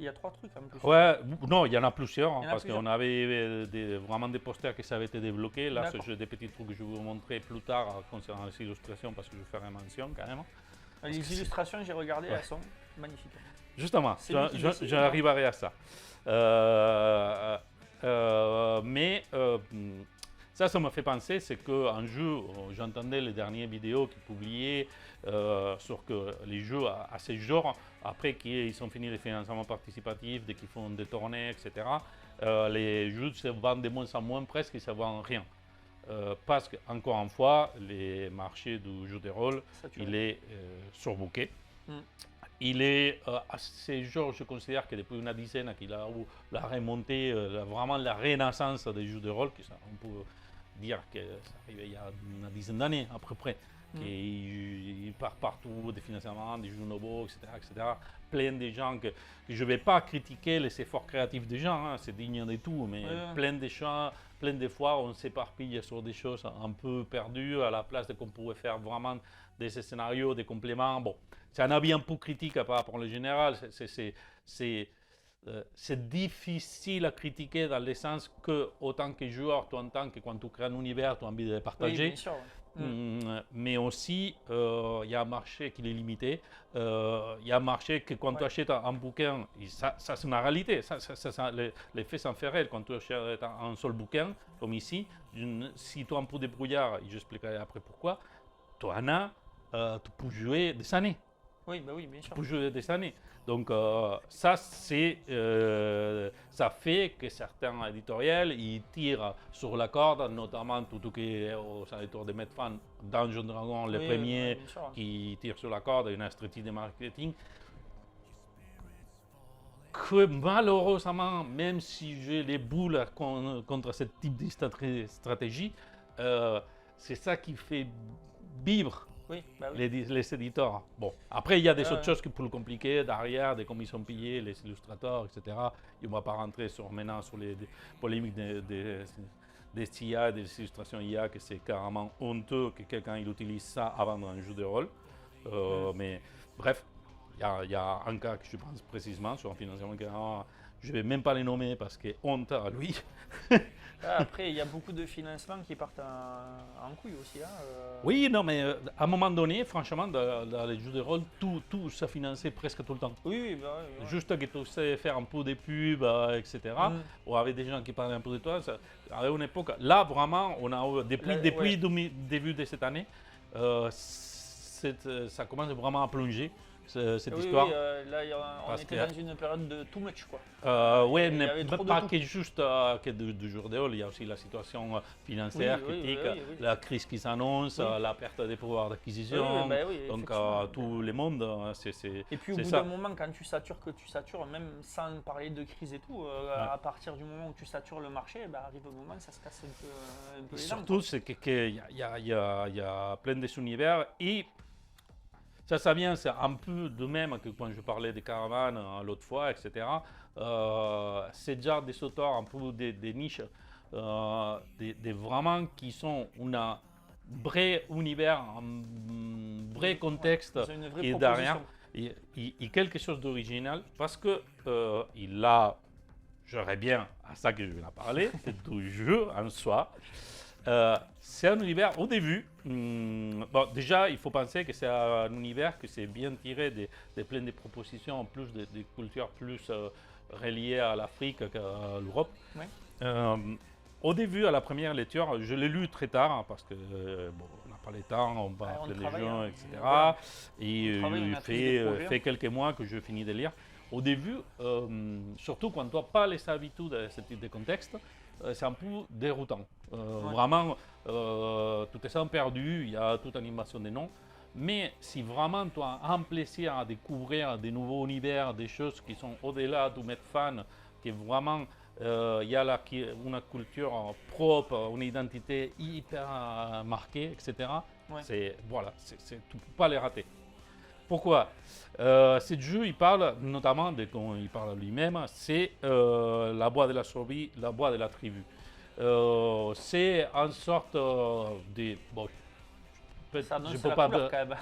a trois trucs en plus. ouais, non, il y en a plusieurs, hein, Il y en a parce plusieurs. qu'on avait vraiment des posters qui avaient été débloqués. Là, D'accord. j'ai des petits trucs que je vais vous montrer plus tard concernant les illustrations, parce que je ferai mention quand même. Les illustrations, j'ai regardé, Ouais. elles sont magnifiques. Justement, C'est lui qui décide. j'arriverai à ça. Mais ça me fait penser, c'est qu'en jeu, j'entendais les dernières vidéos qu'ils publiaient sur que les jeux à ces genres, après qu'ils ont fini les financements participatifs, dès qu'ils font des tournées, etc., les jeux se vendent de moins en moins, presque, ils ne se vendent rien. Parce qu'encore une fois, les marchés du jeu de rôle, Saturé. il est surbooké. Mm. il est à ce jour, je considère que depuis une dizaine qu'il a eu la remontée, vraiment la renaissance des jeux de rôle, on peut dire que ça arrivait il y a une dizaine d'années à peu près. Il part partout, des financements, des jeux nouveaux, etc. Plein de gens que je ne vais pas critiquer les efforts créatifs des gens, hein, c'est digne de tout, mais plein de gens, plein de fois on s'éparpille sur des choses un peu perdues à la place de qu'on pouvait faire vraiment des scénarios, des compléments. Bon, c'est un avis un peu critique par rapport au général, c'est difficile à critiquer dans le sens que, autant que joueur, toi en tant que quand tu crées un univers, tu as envie de le partager. Oui, bien sûr. Mais aussi, il y a un marché qui est limité. Il y a un marché que quand tu achètes un bouquin, ça c'est une réalité. L'effet s'en fait réel. Quand tu achètes un seul bouquin, comme ici, si tu as un peu de brouillard, je expliquerai après pourquoi, tu en as, tu peux jouer des années. Oui, bah oui, bien sûr. Tu peux jouer des années. Donc ça fait que certains éditoriaux ils tirent sur la corde, notamment tout ce qui est aux alentours de Medfan, Dungeons Dragons, les premiers qui tirent sur la corde, une stratégie de marketing. Que malheureusement, même si j'ai les boules contre ce type de stratégie, c'est ça qui fait vivre. Oui. Les éditeurs. Bon, après, il y a des autres choses qui sont plus compliquées derrière, des commissions payées, les illustrateurs, etc. Et on ne va pas rentrer maintenant sur les polémiques des IA, des illustrations IA, que c'est carrément honteux que quelqu'un utilise ça avant un jeu de rôle. Mais bref, il y a un cas que je pense précisément sur un financement que je ne vais même pas les nommer parce que honte à lui. Après, il y a beaucoup de financements qui partent en couille aussi. Hein, Oui, non, mais à un moment donné, franchement, dans les jeux de rôle, tout se finançait presque tout le temps. Oui. Juste que tu sais faire un peu de pub, etc. Ou avec des gens qui parlaient un peu de toi. À une époque, là, vraiment, on a depuis le début de cette année, ça commence vraiment à plonger. Cette histoire. Oui, là, on était dans une période de too much, quoi. Oui, mais pas que juste que du jour de rôle, il y a aussi la situation financière critique, la crise qui s'annonce, la perte des pouvoirs d'acquisition. Donc, tout le monde, c'est. Et puis, au bout d'un moment, quand tu satures, même sans parler de crise et tout, à partir du moment où tu satures le marché, arrive un moment, ça se casse un peu les dents. Surtout, c'est qu'il y a plein de univers et. Ça vient, c'est un peu de même que quand je parlais des caravanes l'autre fois, etc. C'est déjà des auteurs un peu des niches, des vraiment qui sont un vrai univers, un vrai contexte qui est derrière, et quelque chose d'original parce que il a, j'aurais bien à ça que je viens de parler, c'est du jeu en soi. C'est un univers au début. Bon, déjà, il faut penser que c'est un univers que c'est bien tiré de plein de propositions, en plus de cultures plus reliées à l'Afrique qu'à l'Europe. Au début, à la première lecture, je l'ai lu très tard parce que on n'a pas le temps, on va appeler les gens, etc. Et il fait quelques mois que je finis de lire. Au début, surtout quand tu n'as pas les habitudes de ce type de contexte, c'est un peu déroutant. Vraiment, tout est sans perdu, il y a toute animation des noms. Mais si vraiment tu as un plaisir à découvrir des nouveaux univers, des choses qui sont au-delà du mettre fan, qui vraiment il y a une culture propre, une identité hyper marquée, etc. Voilà, tu ne peux pas les rater. Pourquoi ce jeu, il parle notamment, quand il parle lui-même, c'est la voie de la survie, la voie de la tribu. C'est en sorte de... Bon, ça annonce la couleur quand même.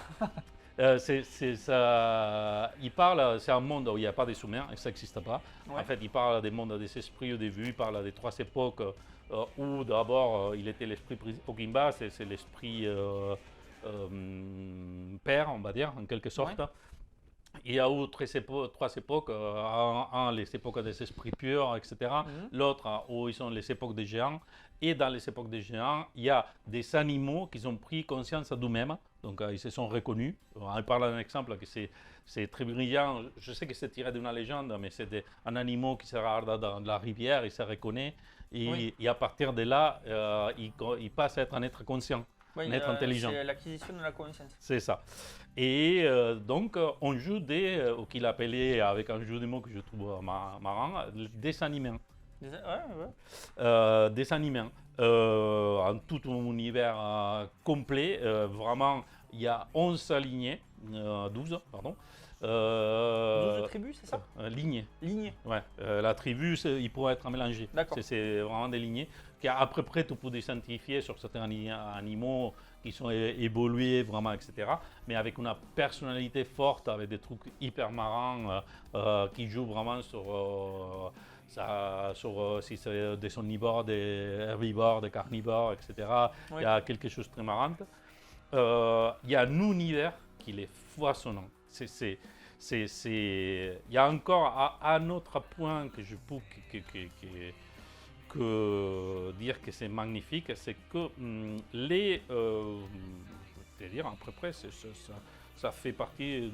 Il parle, c'est un monde où il n'y a pas de humains, et ça n'existe pas. En fait, il parle des mondes des esprits au début, il parle des trois époques où d'abord il était l'esprit Okimba, c'est l'esprit... père, on va dire, en quelque sorte. Il y a eu trois époques, les époques des esprits purs, etc. L'autre, où ils sont les époques des géants. Et dans les époques des géants, il y a des animaux qui ont pris conscience d'eux-mêmes. Donc, ils se sont reconnus. On parle d'un exemple que c'est très brillant. Je sais que c'est tiré d'une légende, mais c'est un animal qui se regarde dans la rivière, il se reconnaît. Et à partir de là, il passe à être un être conscient. Oui, un être intelligent. c'est l'acquisition de la conscience. C'est ça. Et donc, on joue ou qu'il appelait, avec un jeu de mots que je trouve marrant, des animés. Des animés. En tout un univers complet. Vraiment, il y a 11 lignées, 12, pardon. 12 tribus, c'est ça Lignées. Lignées. Ouais. La tribu, il pourrait être mélangé. D'accord. C'est vraiment des lignées. À peu près, tu peux désidentifier sur certains animaux qui sont évolués, vraiment, etc. Mais avec une personnalité forte, avec des trucs hyper marrants, qui jouent vraiment sur si c'est des omnivores, des herbivores, des carnivores, etc. Oui. Il y a quelque chose de très marrant. Il y a un univers qui est foisonnant. Il y a encore un autre point que je peux dire que c'est magnifique, c'est que je vais dire à peu près, ça fait partie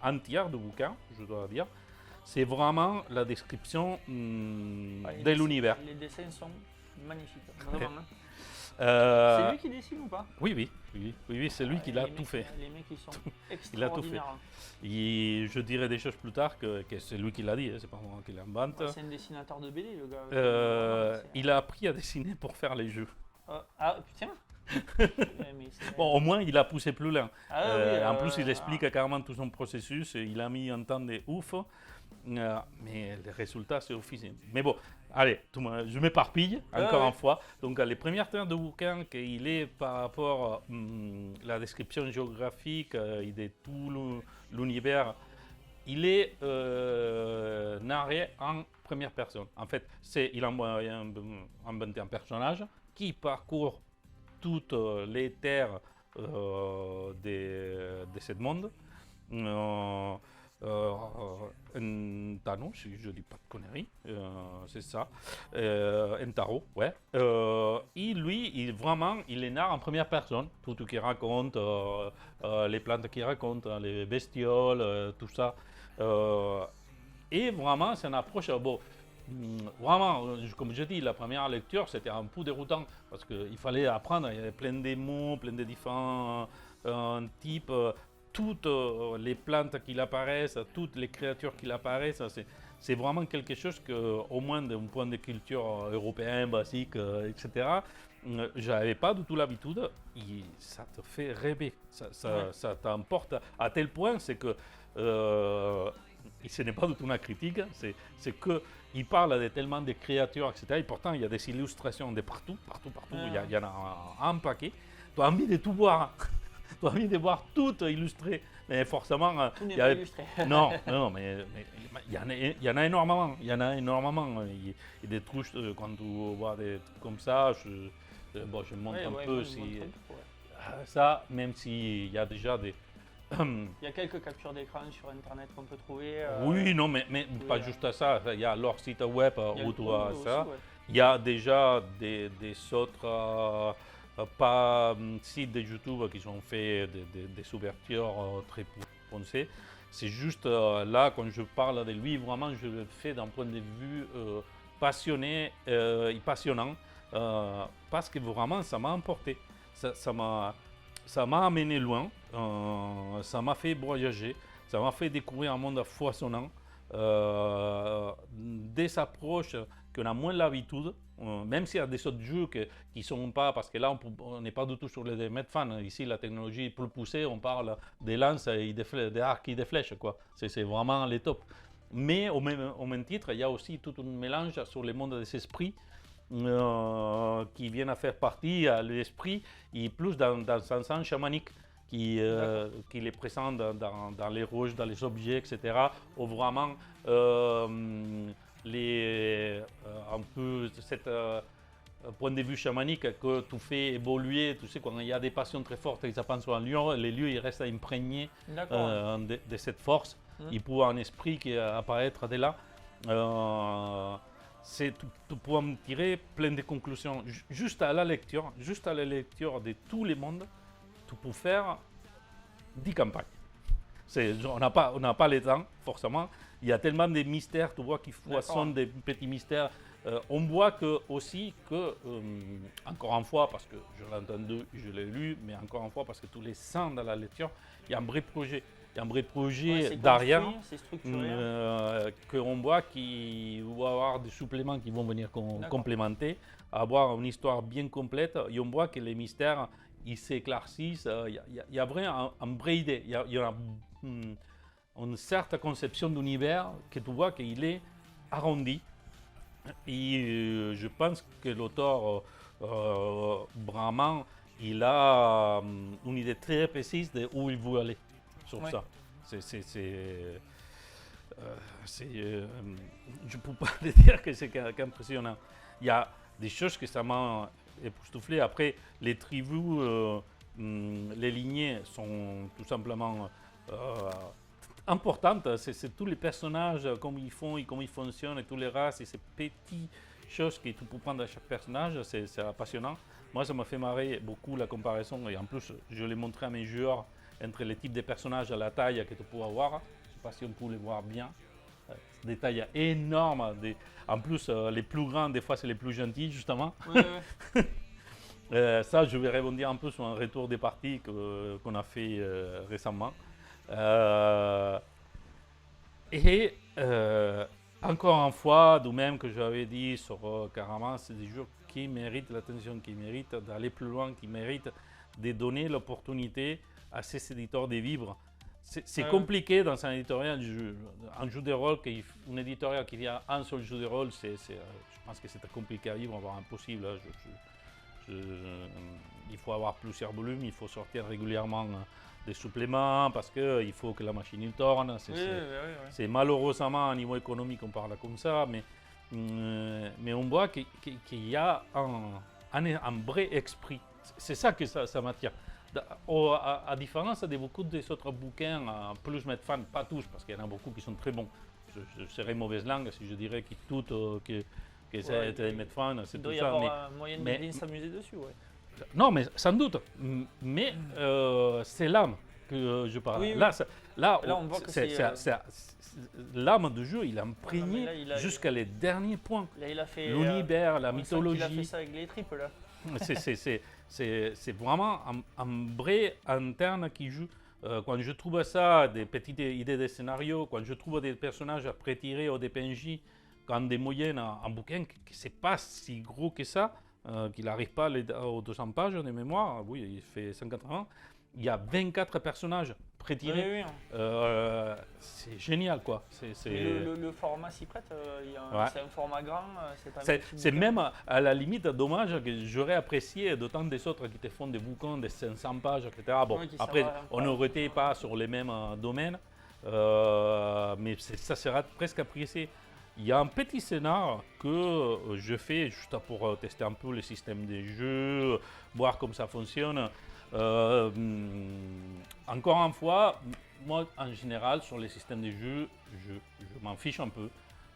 entière du bouquin, je dois dire. C'est vraiment la description de l'univers. Les dessins sont magnifiques, vraiment. C'est lui qui dessine ou pas? Oui, c'est lui qui l'a tout fait. Les mecs, ils sont Il a tout fait. extraordinaires. Je dirai des choses plus tard que c'est lui qui l'a dit, c'est pas moi qui l'invente. C'est un dessinateur de BD, le gars. Il a appris à dessiner pour faire les jeux. Ah, putain. Bon, au moins, il a poussé plus loin. En plus, il ah. explique carrément tout son processus. Il a mis un temps de ouf. Mais le résultat, c'est officiel. Mais bon, allez, je m'éparpille encore une fois. Donc, les premières termes de bouquin, qu'il est par rapport à la description géographique et de tout l'univers, il est narré en première personne. En fait, il a inventé un personnage qui parcourt toutes les terres de ce monde. Un Thanos, si je ne dis pas de conneries, c'est ça, un tarot, ouais. Et lui, il est narre en première personne, tout ce qu'il raconte, les plantes qu'il raconte, les bestioles, tout ça. Et vraiment, c'est une approche, vraiment, comme je dis, la première lecture, c'était un peu déroutant, parce qu'il fallait apprendre, il y avait plein de mots, plein de différents types. Toutes les plantes qui apparaissent, toutes les créatures qui apparaissent, c'est vraiment quelque chose que, au moins d'un point de culture européen, basique, etc., je n'avais pas du tout l'habitude. Et ça te fait rêver, ça t'emporte à tel point, c'est que, et ce n'est pas du tout une critique, c'est qu'il parle de tellement de créatures, etc., et pourtant il y a des illustrations de partout, il y en a un paquet. Tu as envie de tout voir. Tu as envie de voir tout illustré, mais forcément. Tout n'est pas illustré. Non, mais il y en a énormément. Il y en a énormément. Il y a des trucs, quand tu vois des trucs comme ça, je montre un peu. Ça, même s'il y a déjà des. Il y a quelques captures d'écran sur Internet qu'on peut trouver. Oui, non, mais pas juste ça. Il y a leur site web où tu as ça. Aussi, ouais. Il y a déjà des autres. Pas sites de YouTube qui ont fait des ouvertures très foncées. C'est juste là, quand je parle de lui, vraiment, je le fais d'un point de vue passionné et passionnant, parce que vraiment, ça m'a emporté. Ça m'a amené loin, ça m'a fait voyager, ça m'a fait découvrir un monde foisonnant, des approches qu'on a moins l'habitude. Même s'il y a des autres jeux qui ne sont pas, parce que là on n'est pas du tout sur les Medfan. Ici la technologie est plus poussée, on parle des lances et des arcs et des flèches, quoi. C'est vraiment les tops. Mais au même titre, il y a aussi tout un mélange sur le monde des esprits qui viennent à faire partie à l'esprit et plus dans un sens chamanique qui est présent dans les roches, dans les objets, etc. Où vraiment un peu cet point de vue chamanique que tu fais évoluer, tu sais, quand il y a des passions très fortes et que ça pense sur un lieu, les lieux ils restent imprégnés de cette force. Il peut un esprit qui apparaître de là. Tu peux en tirer plein de conclusions. Juste à la lecture de tous les mondes, tu peux faire 10 campagnes. On n'a pas le temps, forcément. Il y a tellement de mystères, tu vois, qui foisonnent des petits mystères On voit aussi que, encore une fois, parce que je l'ai entendu, je l'ai lu, mais encore une fois, parce que tous les sens dans la lecture, il y a un vrai projet. Il y a un vrai projet derrière, c'est structuré. qu'on voit qu'il va y avoir des suppléments qui vont venir complémenter, avoir une histoire bien complète, et on voit que les mystères, ils s'éclaircissent. Il y a vraiment une vraie idée. Il y a une certaine conception d'univers que tu vois qu'il est arrondi. Et je pense que l'auteur, vraiment, il a une idée très précise de où il veut aller sur ça. Je ne peux pas te dire que c'est qu'impressionnant. Il y a des choses que ça m'a époustouflé. Après, les tribus, les lignées sont tout simplement importantes. C'est tous les personnages, comme ils font et comment ils fonctionnent, et toutes les races, et ces petites choses que tu peux prendre à chaque personnage, c'est passionnant. Moi, ça m'a fait marrer beaucoup la comparaison, et en plus, je l'ai montré à mes joueurs entre les types de personnages à la taille que tu peux avoir. Je ne sais pas si on peut les voir bien. Des tailles énormes. En plus, les plus grands, des fois, c'est les plus gentils, justement. Ça, je vais rebondir un peu sur un retour des parties qu'on a fait récemment. Encore une fois, de même que j'avais dit sur Caraman, c'est des jeux qui méritent l'attention, qui méritent d'aller plus loin, qui méritent de donner l'opportunité à ces éditeurs de vivre. C'est compliqué dans un éditorial, un jeu de rôle, un éditorial qui a un seul jeu de rôle, je pense que c'est compliqué à vivre, voire impossible. Il faut avoir plusieurs volumes, il faut sortir régulièrement des suppléments parce qu'il faut que la machine tourne. C'est malheureusement, à niveau économique, on parle comme ça, mais on voit qu'il y a un vrai esprit. C'est ça que ça m'attire. À différence de beaucoup des autres bouquins, plus mettre fan, pas tous, parce qu'il y en a beaucoup qui sont très bons. Je serais mauvaise langue si je dirais que c'est mettre fan, c'est tout ça. Il doit y avoir un moyen de bien s'amuser dessus, ouais. Non, mais sans doute. Mais c'est l'âme que je parle. Oui. Là, on voit que c'est l'âme du jeu, il a imprégné jusqu'à les derniers points. Là, il a fait l'univers, la mythologie. Il a fait ça avec les tripes, là. C'est vraiment un vrai interne qui joue. Quand je trouve ça, des petites idées de scénario, quand je trouve des personnages à prétirer ou des PNJ, quand des moyennes en bouquin, que c'est pas si gros que ça, qu'il n'arrive pas aux 200 pages de mémoire, oui, il fait 180, il y a 24 personnages prétirés. C'est génial, quoi. Le format s'y prête, c'est un format grand. C'est même à la limite dommage que j'aurais apprécié d'autant des autres qui te font des bouquins de 500 pages, etc. Bon, après, on n'aurait été pas sur les mêmes domaines, mais ça sera presque apprécié. Il y a un petit scénar que je fais juste pour tester un peu le système des jeux, voir comment ça fonctionne. Encore une fois, moi en général sur les systèmes de jeux, je m'en fiche un peu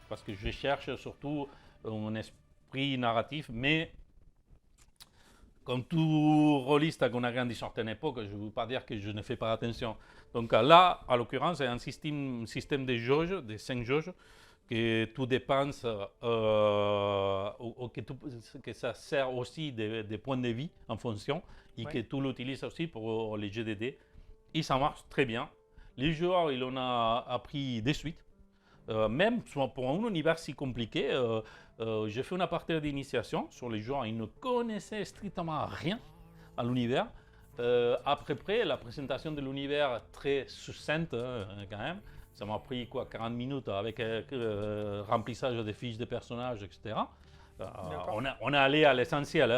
parce que je cherche surtout un esprit narratif, mais comme tout rôliste qu'on a grandi sur une époque, je ne veux pas dire que je ne fais pas attention. Donc là, en l'occurrence, c'est un système de jauges, de 5 jauges, que tout dépense, que ça sert aussi des points de vie en fonction, et que tu l'utilises aussi pour les GDD. Et ça marche très bien. Les joueurs, ils en ont appris de suite. Même pour un univers si compliqué, j'ai fait une partie d'initiation sur les joueurs. Ils ne connaissaient strictement rien à l'univers. Après, la présentation de l'univers très succincte quand même. Ça m'a pris 40 minutes avec remplissage des fiches de personnages, etc. On est allé à l'essentiel,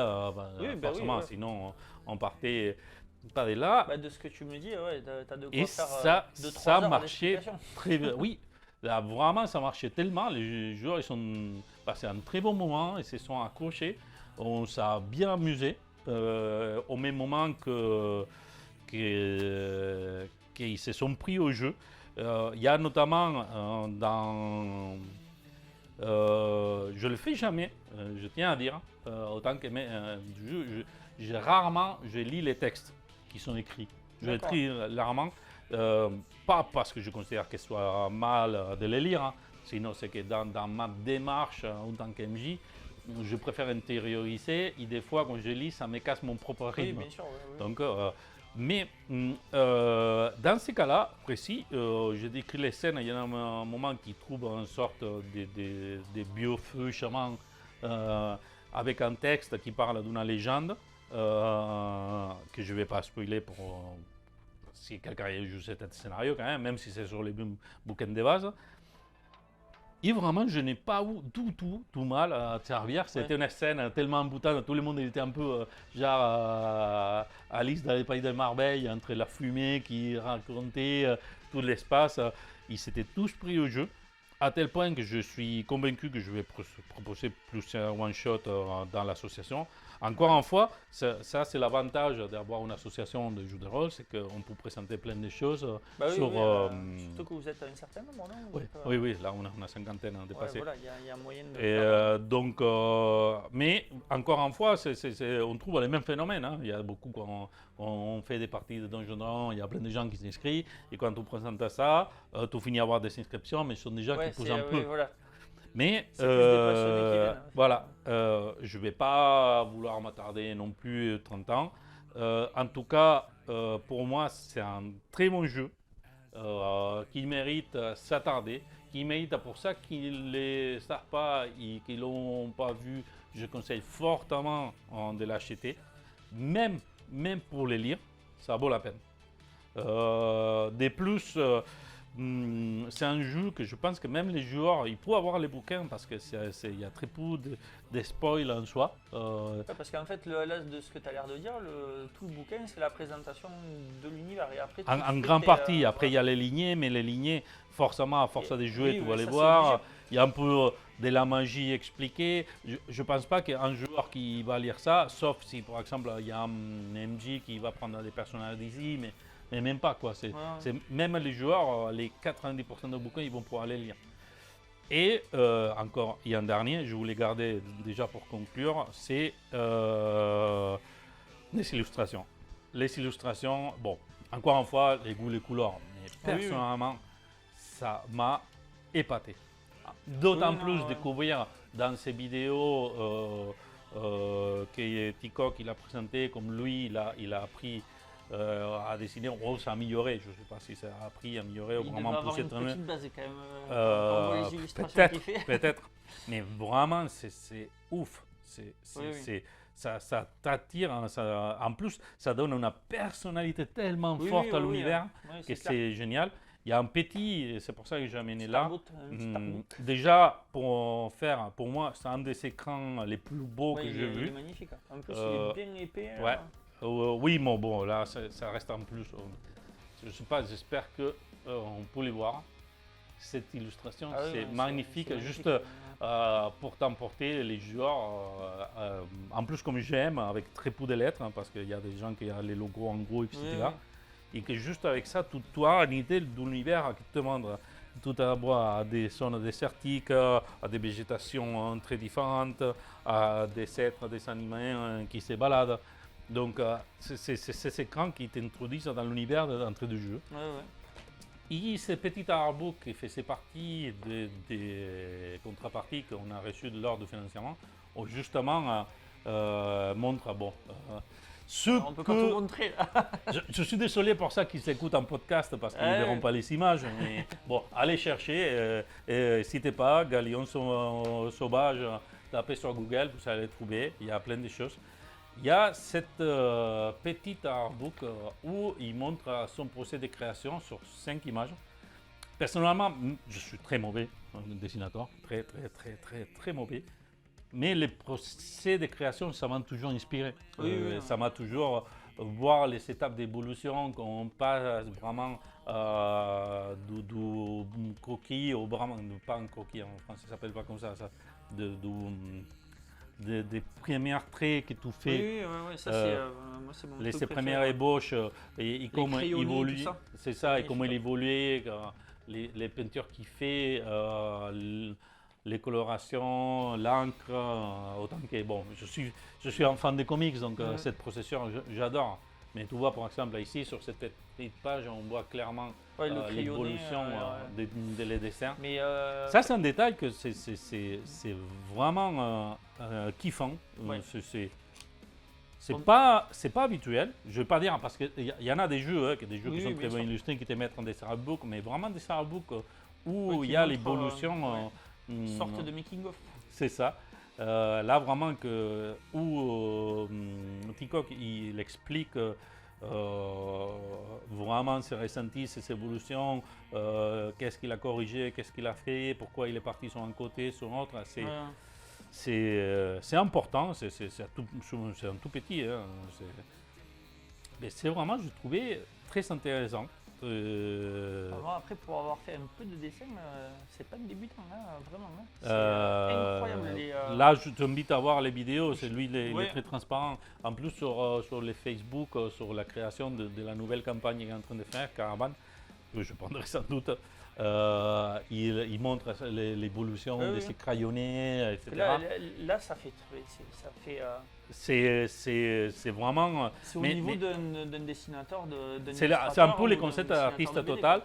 forcément, sinon on partait pas de là. De ce que tu me dis, tu as de quoi et faire 2-3 ça heures marchait très bien. Oui, là, vraiment, ça marchait tellement. Les joueurs ils sont passés un très bon moment, ils se sont accrochés. On s'est bien amusé au même moment qu'ils se sont pris au jeu. Il y a notamment je le fais jamais, je tiens à dire, autant que je lis les textes qui sont écrits. Je les lis rarement, pas parce que je considère que ce soit mal de les lire, Sinon, c'est que dans ma démarche en tant qu'MJ, je préfère intérioriser et des fois, quand je lis, ça me casse mon propre Oui, rythme. bien sûr. Ouais. Donc, mais dans ces cas-là précis, je décris les scènes. Il y a un moment qui trouve une sorte de biofeu chaman avec un texte qui parle d'une légende que je ne vais pas spoiler pour si quelqu'un a vu cet scénario quand même si c'est sur les bouquins de base. Et vraiment, je n'ai pas eu du tout mal à servir. C'était une scène tellement emboutante, tout le monde était un peu genre Alice dans les pays de Marseille, entre la fumée qui racontait tout l'espace. Ils s'étaient tous pris au jeu, à tel point que je suis convaincu que je vais proposer plus un one-shot dans l'association. Encore une fois, ça c'est l'avantage d'avoir une association de jeux de rôle, c'est qu'on peut présenter plein de choses sur... surtout que vous êtes à un certain nombre, non? Oui, là on a une cinquantaine dépassée. Voilà, il y a moyen de... Donc, mais encore une fois, on trouve les mêmes phénomènes. Hein. Il y a beaucoup quand on fait des parties de Donjons Dragons, il y a plein de gens qui s'inscrivent, et quand on présente ça, tu finis à avoir des inscriptions, mais ce sont des gens qui poussent un peu. Voilà. Mais voilà, je ne vais pas vouloir m'attarder non plus 30 ans. En tout cas, pour moi, c'est un très bon jeu qui mérite s'attarder, qui mérite pour ça qu'ils ne les savent pas et qu'ils ne l'ont pas vu. Je conseille fortement de l'acheter, même pour les lire, ça vaut la peine. De plus, c'est un jeu que je pense que même les joueurs, ils peuvent avoir les bouquins parce qu'il y a très peu de spoil en soi. Parce qu'en fait, là, de ce que tu as l'air de dire, tout le bouquin, c'est la présentation de l'univers. Et après, en grande partie, après il y a les lignées, mais les lignées, forcément, à force de jouer, tu vas les voir. Il y a un peu de la magie expliquée. Je ne pense pas qu'un joueur qui va lire ça, sauf si par exemple il y a un MJ qui va prendre des personnages d'ici, mais même pas quoi. Même les joueurs, les 90% des bouquins, ils vont pouvoir les lire. Et encore, il y a un dernier, je voulais garder déjà pour conclure, c'est les illustrations. Les illustrations, bon, encore une fois, les goûts, les couleurs, mais personnellement, ça m'a épaté. D'autant plus découvrir dans ces vidéos que Ticoc il a présenté, comme lui, il a appris à dessiner, ça a amélioré. Je ne sais pas si ça a appris, amélioré ou vraiment poussé. Il doit avoir une petite base quand même. Les illustrations qu'il fait. Peut-être, mais vraiment, c'est ouf. Ça t'attire. En plus, ça donne une personnalité tellement forte à l'univers que c'est génial. Il y a un petit, c'est pour ça que j'ai amené là. Déjà, pour moi, c'est un des écrans les plus beaux que j'ai vu. Il est magnifique. En plus, il est bien épais. Ouais. Oui, mais bon, là, ça reste en plus. Je ne sais pas, j'espère qu'on peut les voir. Cette illustration, c'est magnifique. Juste pour t'emporter les joueurs. En plus, comme j'aime, avec très peu de lettres, parce qu'il y a des gens qui ont les logos en gros, etc. Et que juste avec ça, tu as une idée de l'univers qui te montre tout à des zones désertiques, à des végétations très différentes, à des êtres, des animaux qui se baladent. Donc, c'est ces écrans qui t'introduisent dans l'univers d'entrée du jeu. Et ce petit artbook qui fait partie des contreparties qu'on a reçues lors du financement, justement montre, on peut pas tout montrer. je suis désolé pour ça qu'ils s'écoutent en podcast parce qu'ils ne verront pas les images. Mais bon, allez chercher. N'hésitez pas, Galion Sauvage, tapez sur Google, vous allez trouver. Il y a plein de choses. Il y a cette petite artbook où il montre son procès de création sur 5 images. Personnellement, je suis très mauvais dessinateur, très mauvais. Mais les procès de création, ça m'a toujours inspiré. Ça m'a toujours voir les étapes d'évolution, qu'on passe vraiment du croquis au vraiment, pas un croquis en français, ça s'appelle pas comme ça, des premiers traits que tu fais, ça c'est mon ces premières ébauches et comment il évolue, c'est ça, et comment il évolue, les peintures qu'il fait, les colorations, l'encre, autant que bon, je suis un fan des comics, donc cette procession j'adore. Mais tu vois, par exemple, ici, sur cette petite page, on voit clairement Ouais, le crayonné, l'évolution des dessins. Mais Ça, c'est un détail que c'est vraiment kiffant. Ouais. C'est pas habituel. Je vais pas dire, parce qu'il y en a des jeux, des jeux Oui, qui sont oui, très bien bien sûr. illustrés, qui te mettent en dessin artbook, mais vraiment des dessins artbook où Ouais, il qui y a montrent, l'évolution. sorte de making of. C'est ça. Là, vraiment, Ticoc, il explique vraiment ses ressentis, ses évolutions, qu'est-ce qu'il a corrigé, qu'est-ce qu'il a fait, pourquoi il est parti sur un côté, sur l'autre. Ouais. C'est important, c'est un tout petit. Hein, mais c'est vraiment, je trouvais, très intéressant. Alors après, pour avoir fait un peu de dessin, c'est pas de débutant, hein, vraiment. Hein. C'est incroyable. Là, je t'invite à voir les vidéos. C'est lui, il Ouais. est très transparent. En plus, sur les Facebook, sur la création de la nouvelle campagne qu'il est en train de faire, Caravane, que je prendrai sans doute, il montre l'évolution Oui, de oui. ses crayonnés, etc. Là, ça fait. C'est vraiment. C'est au mais- niveau mais- d'un dessinateur, d'un C'est un illustrateur peu les ou d'un concepts dessinateur artiste de BD. total.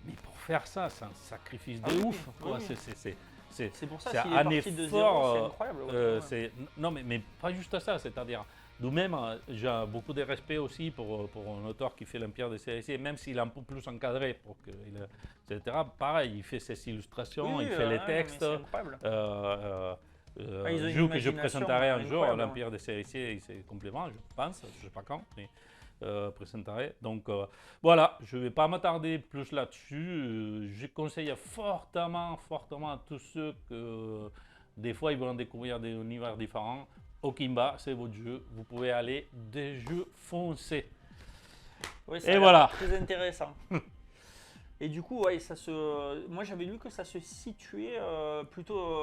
Mais pour faire ça, c'est un sacrifice de Ah oui, ouf. oui, quoi. oui. C'est pour ça c'est s'il est un parti de effort, zéro, c'est incroyable. Ouais. Non, mais pas juste ça, c'est-à-dire, nous-mêmes, j'ai beaucoup de respect aussi pour un auteur qui fait l'Empire des CRC, même s'il est un peu plus encadré, etc. Pareil, il fait ses illustrations, Oui, il fait les mais textes. c'est incroyable. Un ils ont une jeu que je imagination présenterai un jour à incroyable, l'Empire des CRC, c'est complément, je pense, je ne sais pas quand, mais présenterai. Donc voilà, je ne vais pas m'attarder plus là-dessus. Je conseille fortement à tous ceux que des fois ils vont découvrir des univers différents. Okimba, c'est votre jeu. Vous pouvez aller des jeux foncés. Oui, ça Et a l'air voilà. très intéressant. Et du coup, ouais, moi j'avais lu que ça se situait plutôt.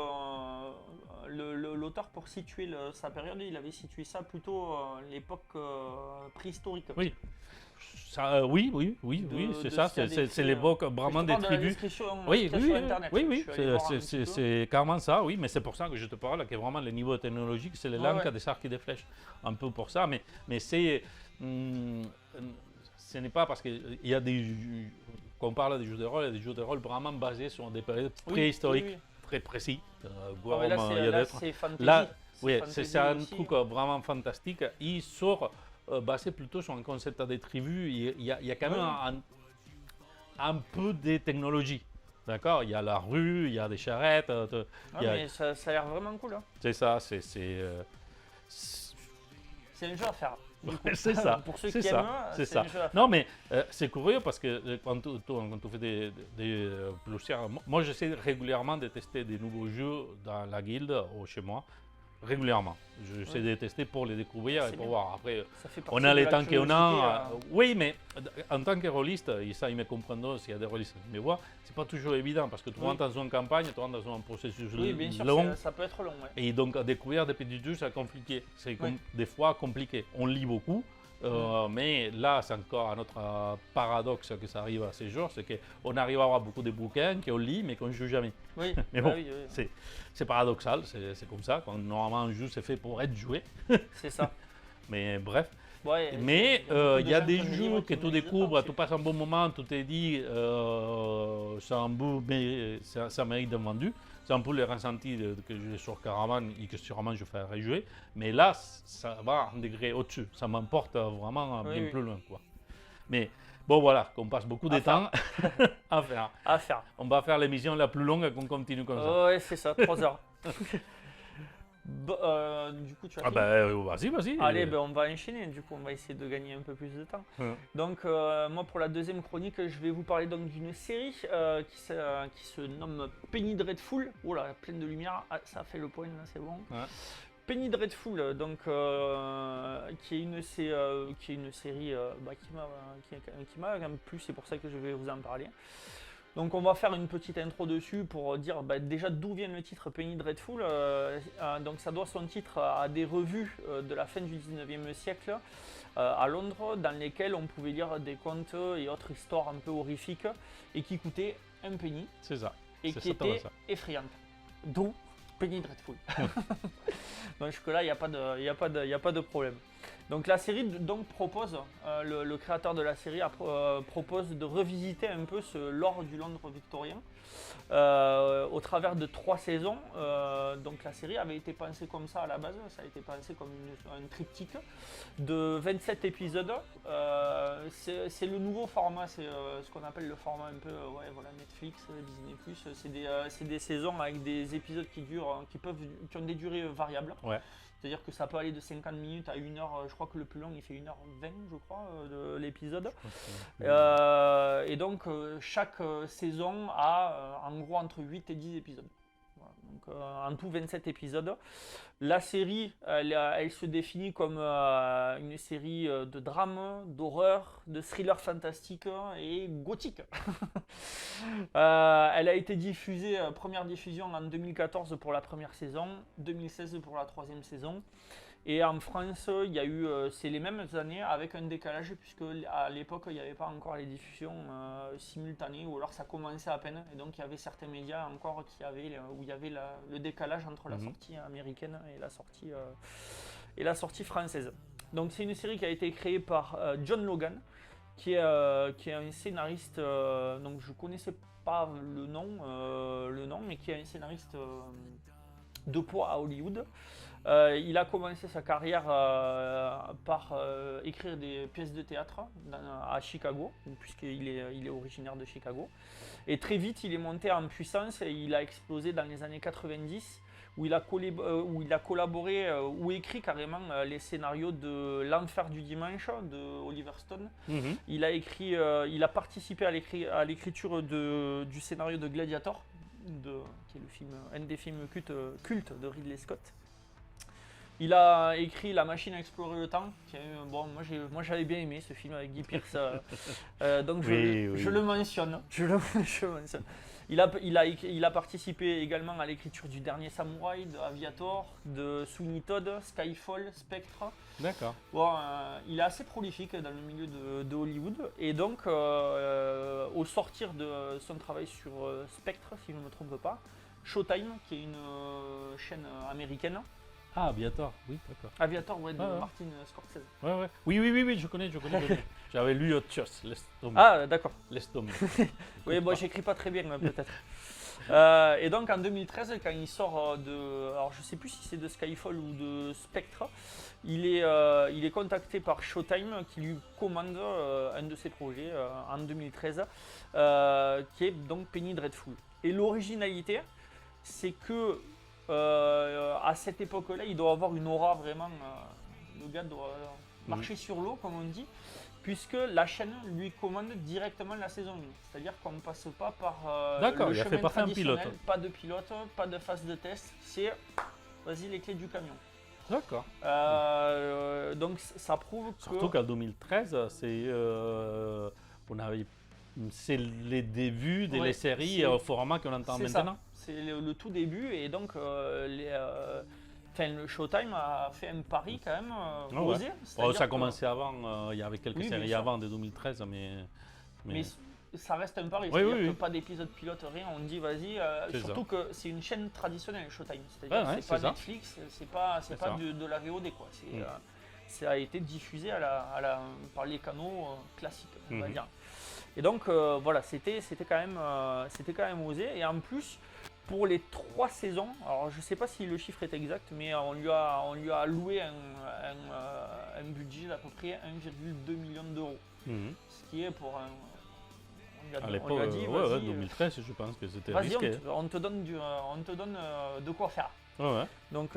L'auteur, pour situer sa période, il avait situé ça plutôt l'époque préhistorique. Oui. Ça, oui, c'est ça, c'est l'époque vraiment des tribus. Oui, c'est carrément ça, oui, mais c'est pour ça que je te parle, que vraiment le niveau technologique, c'est les langues des arcs et des flèches, un peu pour ça, mais c'est, ce n'est pas parce qu'il y a quand on parle des jeux de rôle, il y a des jeux de rôle vraiment basés sur des périodes préhistoriques très précis. Là, c'est fantasy. Là, oui, fantasy c'est un aussi. truc vraiment fantastique. Il sort basé plutôt sur un concept des tribus. Il y a quand même un peu de technologie. D'accord. Il y a la rue, il y a des charrettes. Mais ça a l'air vraiment cool. Hein. C'est ça, C'est un jeu à faire. c'est ça. Pour ceux c'est qui ça, aiment, c'est c'est ça. un jeu à faire. Non, mais c'est curieux parce que quand tu fais plusieurs. Moi, j'essaie régulièrement de tester des nouveaux jeux dans la guilde ou chez moi. Régulièrement. J'essaie de tester pour les découvrir et pour voir. Après, Ça fait on partie a de les la temps qu'on a. curiosité, Oui, mais en tant que rôliste, et ça, ils me comprendront s'il y a des rôlistes qui me voient, c'est pas toujours évident parce que tu rentres dans une campagne, tu rentres dans un processus Oui, bien sûr, long. ça peut être long. Ouais. Et donc, à découvrir des petits jeux, c'est compliqué. C'est des fois compliqué. On lit beaucoup, mais là, c'est encore un autre paradoxe que ça arrive à ces jours, c'est qu'on arrive à avoir beaucoup de bouquins qu'on lit, mais qu'on ne joue jamais. Oui, Mais bah bon, oui. c'est paradoxal, c'est comme ça. Quand normalement, un jeu, c'est fait pour être joué. C'est ça. Mais bref. Ouais, Mais beaucoup il de y a gens des qui me disent, jeux ouais, que qui tu me disent découvres, pas, tu passes un bon moment, tu te dis, c'est un bout, mais ça mérite d'être vendu. C'est un peu le ressenti que j'ai sur Caravan et que sûrement je ferai jouer. Mais là, ça va un degré au-dessus. Ça m'emporte vraiment bien plus loin, quoi. Mais bon, voilà, qu'on passe beaucoup de temps à faire. À faire. On va faire l'émission la plus longue et qu'on continue comme ça. Ouais, c'est ça, 3 heures. Du coup, tu as fini Vas-y. Allez, on va enchaîner, du coup on va essayer de gagner un peu plus de temps. Donc moi pour la deuxième chronique, je vais vous parler donc d'une série qui se nomme Penny Dreadful. Oh là, pleine de lumière, ça a fait le point là, c'est bon. Ouais. Penny Dreadful, donc qui est une série qui m'a plu, c'est pour ça que je vais vous en parler. Donc on va faire une petite intro dessus pour dire déjà d'où vient le titre Penny Dreadful. Donc ça doit son titre à des revues de la fin du 19e siècle à Londres, dans lesquelles on pouvait lire des contes et autres histoires un peu horrifiques et qui coûtaient un penny C'est ça. et qui étaient effrayantes. D'où Penny Dreadful. Donc jusque-là, il n'y a pas de problème. Donc la série donc propose, le créateur de la série propose de revisiter un peu ce lore du Londres victorien au travers de 3 saisons. Donc la série avait été pensée comme ça à la base, ça a été pensé comme un triptyque de 27 épisodes. C'est le nouveau format, c'est ce qu'on appelle le format un peu Netflix, Disney+. C'est des saisons avec des épisodes qui ont des durées variables. Ouais. C'est-à-dire que ça peut aller de 50 minutes à 1 heure, je crois que le plus long il fait 1h20 je crois de l'épisode. Et donc chaque saison a en gros entre 8 et 10 épisodes. Voilà. Donc en tout 27 épisodes. La série elle se définit comme une série de drame, d'horreur, de thriller fantastique et gothique. Elle a été diffusée, première diffusion en 2014 pour la première saison, 2016 pour la troisième saison. Et en France, il y a eu, c'est les mêmes années avec un décalage puisque à l'époque il n'y avait pas encore les diffusions simultanées ou alors ça commençait à peine et donc il y avait certains médias encore où il y avait le décalage entre la sortie américaine et la sortie française. Donc c'est une série qui a été créée par John Logan qui est un scénariste, donc je connaissais pas le nom, mais qui est un scénariste de poids à Hollywood. Il a commencé sa carrière par écrire des pièces de théâtre à Chicago, puisqu'il est originaire de Chicago. Et très vite, il est monté en puissance et il a explosé dans les années 90, où il a collaboré ou écrit carrément les scénarios de L'Enfer du Dimanche de Oliver Stone. Il a participé à l'écriture du scénario de Gladiator, qui est un des films cultes de Ridley Scott. Il a écrit La Machine à explorer le temps. Moi j'avais bien aimé ce film avec Guy Pearce. Donc je le mentionne. Il a participé également à l'écriture du Dernier Samouraï, de Aviator, de Sweeney Todd, Skyfall, Spectre. D'accord. Il est assez prolifique dans le milieu de Hollywood. Et donc, au sortir de son travail sur Spectre, si je ne me trompe pas, Showtime, qui est une chaîne américaine. Ah, Aviator, oui, d'accord. Aviator, de Martin Scorsese. Ouais. Oui, je connais. J'avais lu autre chose, laisse tomber. Ah, d'accord. Laisse tomber. Oui, j'écris pas très bien, peut-être. Et donc en 2013, quand il sort alors je sais plus si c'est de Skyfall ou de Spectre, il est contacté par Showtime qui lui commande un de ses projets en 2013, qui est donc Penny Dreadful. Et l'originalité, c'est que à cette époque-là, il doit avoir une aura vraiment. Le gars doit marcher sur l'eau, comme on dit, puisque la chaîne lui commande directement la saison 1. C'est-à-dire qu'on ne passe pas par le chemin traditionnel, pas de pilote, pas de phase de test, c'est vas-y les clés du camion. D'accord. Donc ça prouve que... Surtout qu'en 2013, c'est les débuts des séries au format qu'on entend maintenant. C'est le tout début et donc le Showtime a fait un pari quand même osé. Ça a commencé avant, il y avait quelques séries avant de 2013, mais ça reste un pari, que pas d'épisode pilote, rien, on dit vas-y, surtout que c'est une chaîne traditionnelle Showtime, c'est-à-dire c'est pas Netflix, c'est pas de la VOD quoi, ça a été diffusé par les canaux classiques, on va dire. Et donc c'était quand même osé et en plus pour les 3 saisons, alors je sais pas si le chiffre est exact, mais on lui a alloué un budget d'à peu près 1,2 million d'euros, ce qui est pour un... À l'époque, 2013, je pense que c'était risqué. On te donne de quoi faire. Donc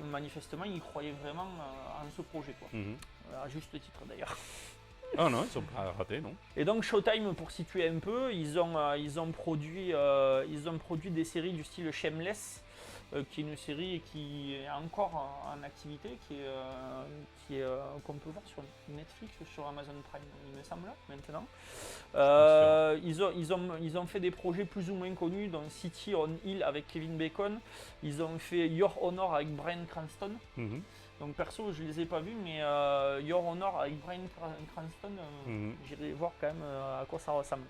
manifestement, ils croyaient vraiment en ce projet, quoi. À juste titre d'ailleurs. Ah non, ils sont pas ratés, non. Et donc Showtime, pour situer un peu, ils ont produit des séries du style Shameless, qui est une série qui est encore en activité, qu'on peut voir sur Netflix ou sur Amazon Prime, il me semble, maintenant. Ils ont fait des projets plus ou moins connus, dont City on Hill avec Kevin Bacon. Ils ont fait Your Honor avec Bryan Cranston. Donc perso, je les ai pas vus, mais Your Honor avec Bryan Cranston, j'irai voir quand même à quoi ça ressemble.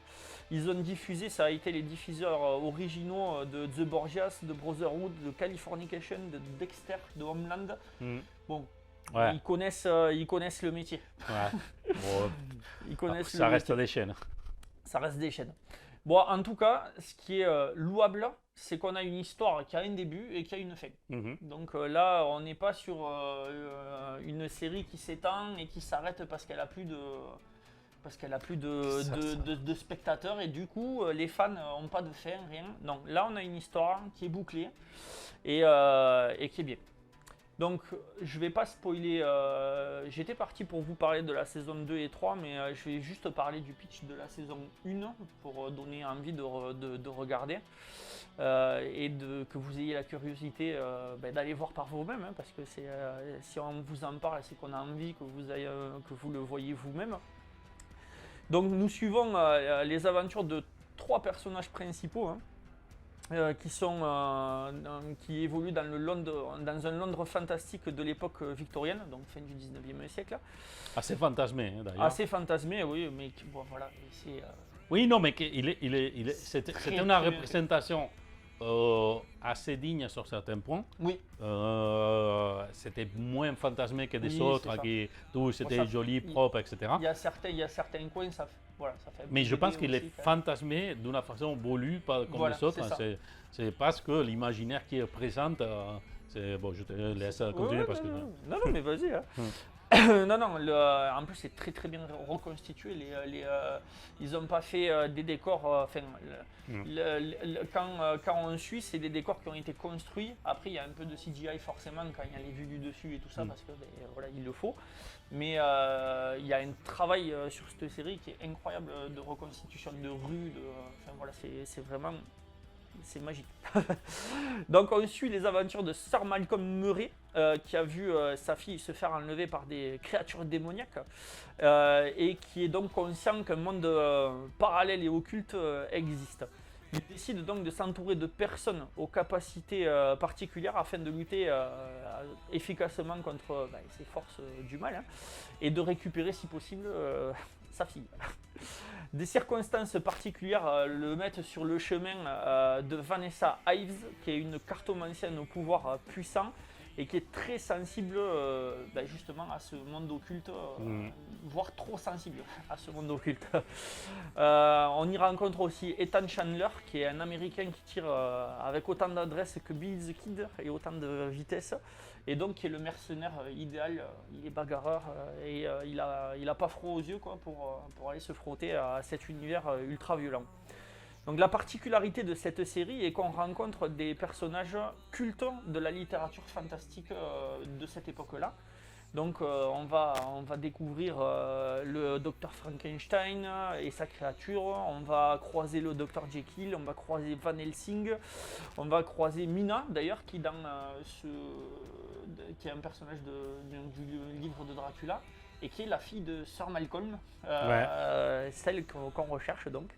Ils ont diffusé, ça a été les diffuseurs originaux de The Borgias, de Brotherhood, de Californication, de Dexter, de Homeland. Bon, Ouais. ils connaissent le métier. Ouais. Bon, Ils connaissent ça le reste métier. des chaînes. Ça reste des chaînes. Bon, en tout cas, ce qui est louable, c'est qu'on a une histoire qui a un début et qui a une fin. Donc là, on n'est pas sur une série qui s'étend et qui s'arrête parce qu'elle a plus de de spectateurs et du coup les fans n'ont pas de fin, rien. Non, là on a une histoire qui est bouclée et qui est bien. Donc je vais pas spoiler, j'étais parti pour vous parler de la saison 2 et 3, mais je vais juste parler du pitch de la saison 1 pour donner envie de regarder et que vous ayez la curiosité d'aller voir par vous-même, hein, parce que si on vous en parle, c'est qu'on a envie que vous le voyez vous-même. Donc nous suivons les aventures de 3 personnages principaux, hein, qui évoluent dans un Londres fantastique de l'époque victorienne, donc fin du 19e siècle. Assez fantasmé, hein, d'ailleurs. Assez fantasmé, oui, mais bon, voilà. Oui, non, mais c'était une très- représentation assez digne sur certains points. Oui, C'était moins fantasmé que des Oui, autres, c'est ça. qui tout c'était ça- joli, il- propre, etc. il y a certains coins, ça fait un Mais peu je pense bébé qu'il est aussi, quand même. fantasmé d'une façon voulue, pas comme Voilà, les autres. c'est ça. C'est parce que l'imaginaire qui est présent, bon, je te laisse continuer Ouais, parce que. non, mais vas-y. Hein. Non, en plus c'est très très bien reconstitué. Ils n'ont pas fait des décors. Quand on suit, c'est des décors qui ont été construits. Après, il y a un peu de CGI forcément quand il y a les vues du dessus et tout ça, parce que voilà, il le faut. Mais il y a un travail sur cette série qui est incroyable de reconstitution de rues. Voilà, c'est vraiment. C'est magique. Donc on suit les aventures de Sir Malcolm Murray qui a vu sa fille se faire enlever par des créatures démoniaques et qui est donc conscient qu'un monde parallèle et occulte existe. Il décide donc de s'entourer de personnes aux capacités particulières afin de lutter efficacement contre ces forces du mal, hein, et de récupérer si possible sa fille. Des circonstances particulières le mettent sur le chemin de Vanessa Ives, qui est une cartomancienne au pouvoir puissant et qui est très sensible justement à ce monde occulte, voire trop sensible à ce monde occulte. On y rencontre aussi Ethan Chandler, qui est un Américain qui tire avec autant d'adresse que Billy the Kid et autant de vitesse, et donc qui est le mercenaire idéal. Il est bagarreur et il a pas froid aux yeux, quoi, pour aller se frotter à cet univers ultra violent. Donc la particularité de cette série est qu'on rencontre des personnages cultes de la littérature fantastique de cette époque-là. Donc on va découvrir le Dr Frankenstein et sa créature, on va croiser le Dr Jekyll, on va croiser Van Helsing, on va croiser Mina d'ailleurs qui qui est un personnage du livre de Dracula et qui est la fille de Sir Malcolm, celle qu'on recherche donc.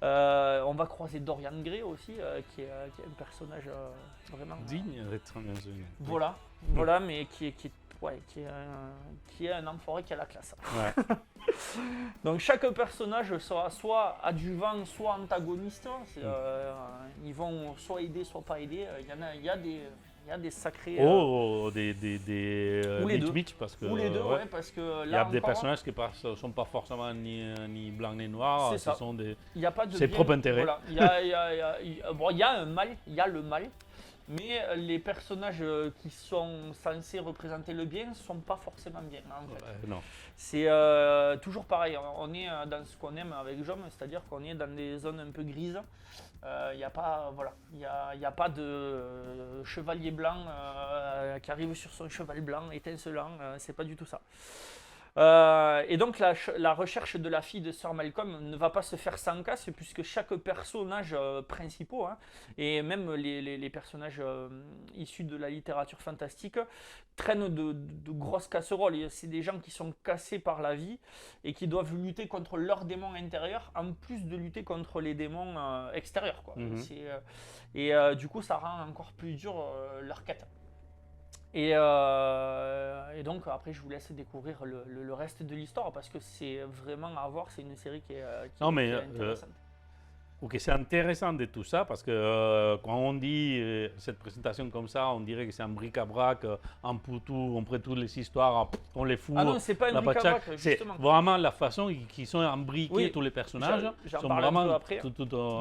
On va croiser Dorian Gray aussi, qui est un personnage vraiment digne d'être un ingénieur. Voilà, mais qui est un enfoiré qui a la classe. Ouais. Donc chaque personnage sera soit adjuvant, soit antagoniste. Ils vont soit aider, soit pas aider. Il y a des sacrés. Des Ou les deux. mix parce que. Ou les deux, ouais. ouais, parce que là Il y a des encore, personnages qui ne sont pas forcément ni blancs ni noirs, C'est ça. ce sont des. il n'y a pas de C'est bien. propre intérêt. Voilà. Il y a un mal, il y a le mal, mais les personnages qui sont censés représenter le bien ne sont pas forcément bien, en fait. Non. C'est toujours pareil, on est dans ce qu'on aime avec Jom, c'est-à-dire qu'on est dans des zones un peu grises. Il n'y a pas de chevalier blanc qui arrive sur son cheval blanc étincelant, c'est pas du tout ça. Et donc la recherche de la fille de Sir Malcolm ne va pas se faire sans casse puisque chaque personnage principal, hein, et même les personnages issus de la littérature fantastique traînent de grosses casseroles. C'est des gens qui sont cassés par la vie et qui doivent lutter contre leurs démons intérieurs en plus de lutter contre les démons extérieurs, quoi. Du coup ça rend encore plus dur leur quête. Et donc après je vous laisse découvrir le reste de l'histoire parce que c'est vraiment à voir, c'est une série qui est intéressante. Ok, c'est intéressant de tout ça parce que quand on dit cette présentation comme ça, on dirait que c'est un bric-à-brac, un poutou, on prend toutes les histoires, on les fout. Ah non, c'est pas un bric-à-brac, justement. C'est vraiment la façon qu'ils sont imbriqués, oui, tous les personnages. J'en sont parle vraiment un peu après.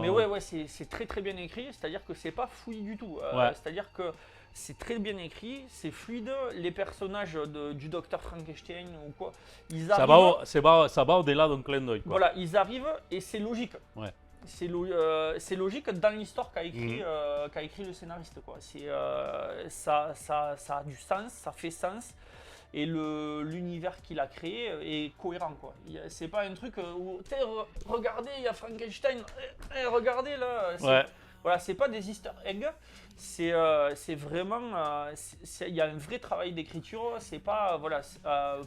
Mais ouais, c'est très très bien écrit, c'est-à-dire que c'est pas fouillis du tout. C'est-à-dire que c'est très bien écrit, c'est fluide. Les personnages du docteur Frankenstein ou quoi, ils arrivent. Ça va au-delà d'un clin d'œil. Voilà, ils arrivent et c'est logique. Ouais. C'est logique dans l'histoire qu'a écrit le scénariste, quoi. Ça a du sens, ça fait sens. Et l'univers qu'il a créé est cohérent, quoi. C'est pas un truc où regardez, il y a Frankenstein, regardez là. Voilà, c'est pas des easter eggs, c'est vraiment, il y a un vrai travail d'écriture. C'est pas, voilà,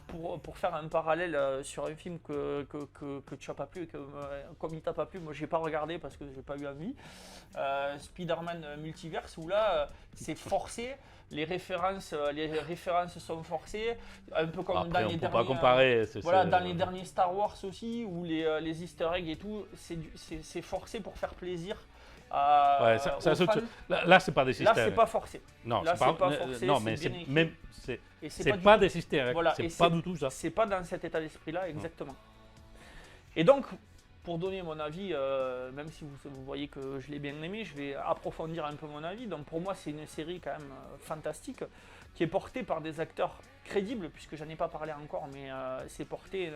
pour faire un parallèle sur un film que tu n'as pas pu, comme il t'a pas plu, moi j'ai pas regardé parce que j'ai pas eu envie. Spider-Man Multiverse où là c'est forcé. Les références sont forcées, un peu comme après, dans les peut derniers. Pas comparer. Dans les derniers Star Wars aussi, où les Easter eggs et tout, c'est forcé pour faire plaisir. Là, c'est pas des Easter eggs. Là, c'est pas forcé. Non, là, c'est pas forcé. Non, mais c'est pas des Easter eggs. Voilà, c'est pas du tout ça. C'est pas dans cet état d'esprit-là, exactement. Et donc, pour donner mon avis, même si vous voyez que je l'ai bien aimé, je vais approfondir un peu mon avis. Donc pour moi, c'est une série quand même fantastique, qui est portée par des acteurs crédibles, puisque j'en ai pas parlé encore, mais c'est porté,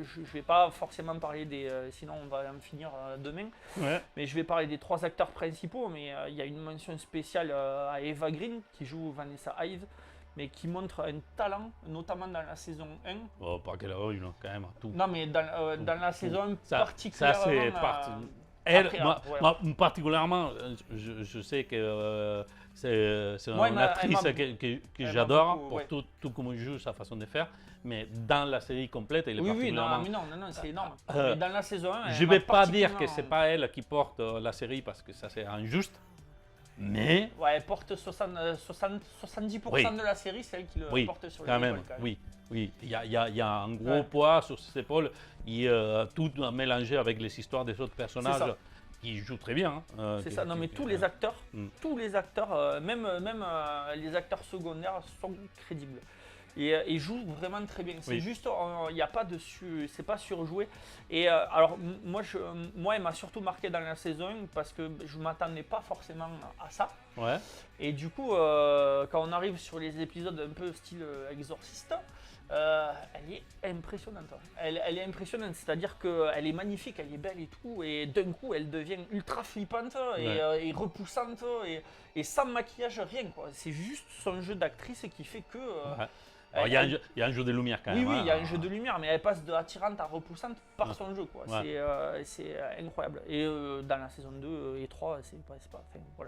je vais pas forcément parler sinon on va en finir demain, mais je vais parler des 3 acteurs principaux, mais il y a une mention spéciale à Eva Green, qui joue Vanessa Ive, mais qui montre un talent, notamment dans la saison 1. Oh, pas qu'elle a eu, quand même, tout. Non, mais dans la saison 1, particulièrement. Ça, c'est parti. Elle, moi, particulièrement, je sais que c'est une actrice que j'adore pour tout comment elle joue, sa façon de faire, mais dans la série complète, elle est particulièrement... Oui, non, c'est énorme. Mais dans la saison 1, je ne vais pas dire que ce n'est pas elle qui porte la série, parce que ça c'est injuste. Mais. Ouais, elle porte 70% de la série, c'est elle qui le porte sur les épaules. Quand même. Oui. Il y a un gros poids sur ses épaules. Tout mélangé avec les histoires des autres personnages qui jouent très bien. C'est ça, non mais tous les acteurs, même les acteurs secondaires sont crédibles. Et joue vraiment très bien. C'est juste, il n'y a pas dessus, c'est pas surjoué. Et alors moi, elle m'a surtout marqué dans la saison 1 parce que je m'attendais pas forcément à ça. Ouais. Et du coup, quand on arrive sur les épisodes un peu style Exorcist, elle est impressionnante. Elle est impressionnante, c'est-à-dire qu'elle est magnifique, elle est belle et tout, et d'un coup, elle devient ultra flippante et repoussante et sans maquillage, rien, quoi. C'est juste son jeu d'actrice qui fait que. Il y a un jeu de lumière quand même. Oui, il y a un jeu de lumière, mais elle passe de attirante à repoussante par son jeu, quoi. C'est incroyable. Et dans la saison 2 et 3,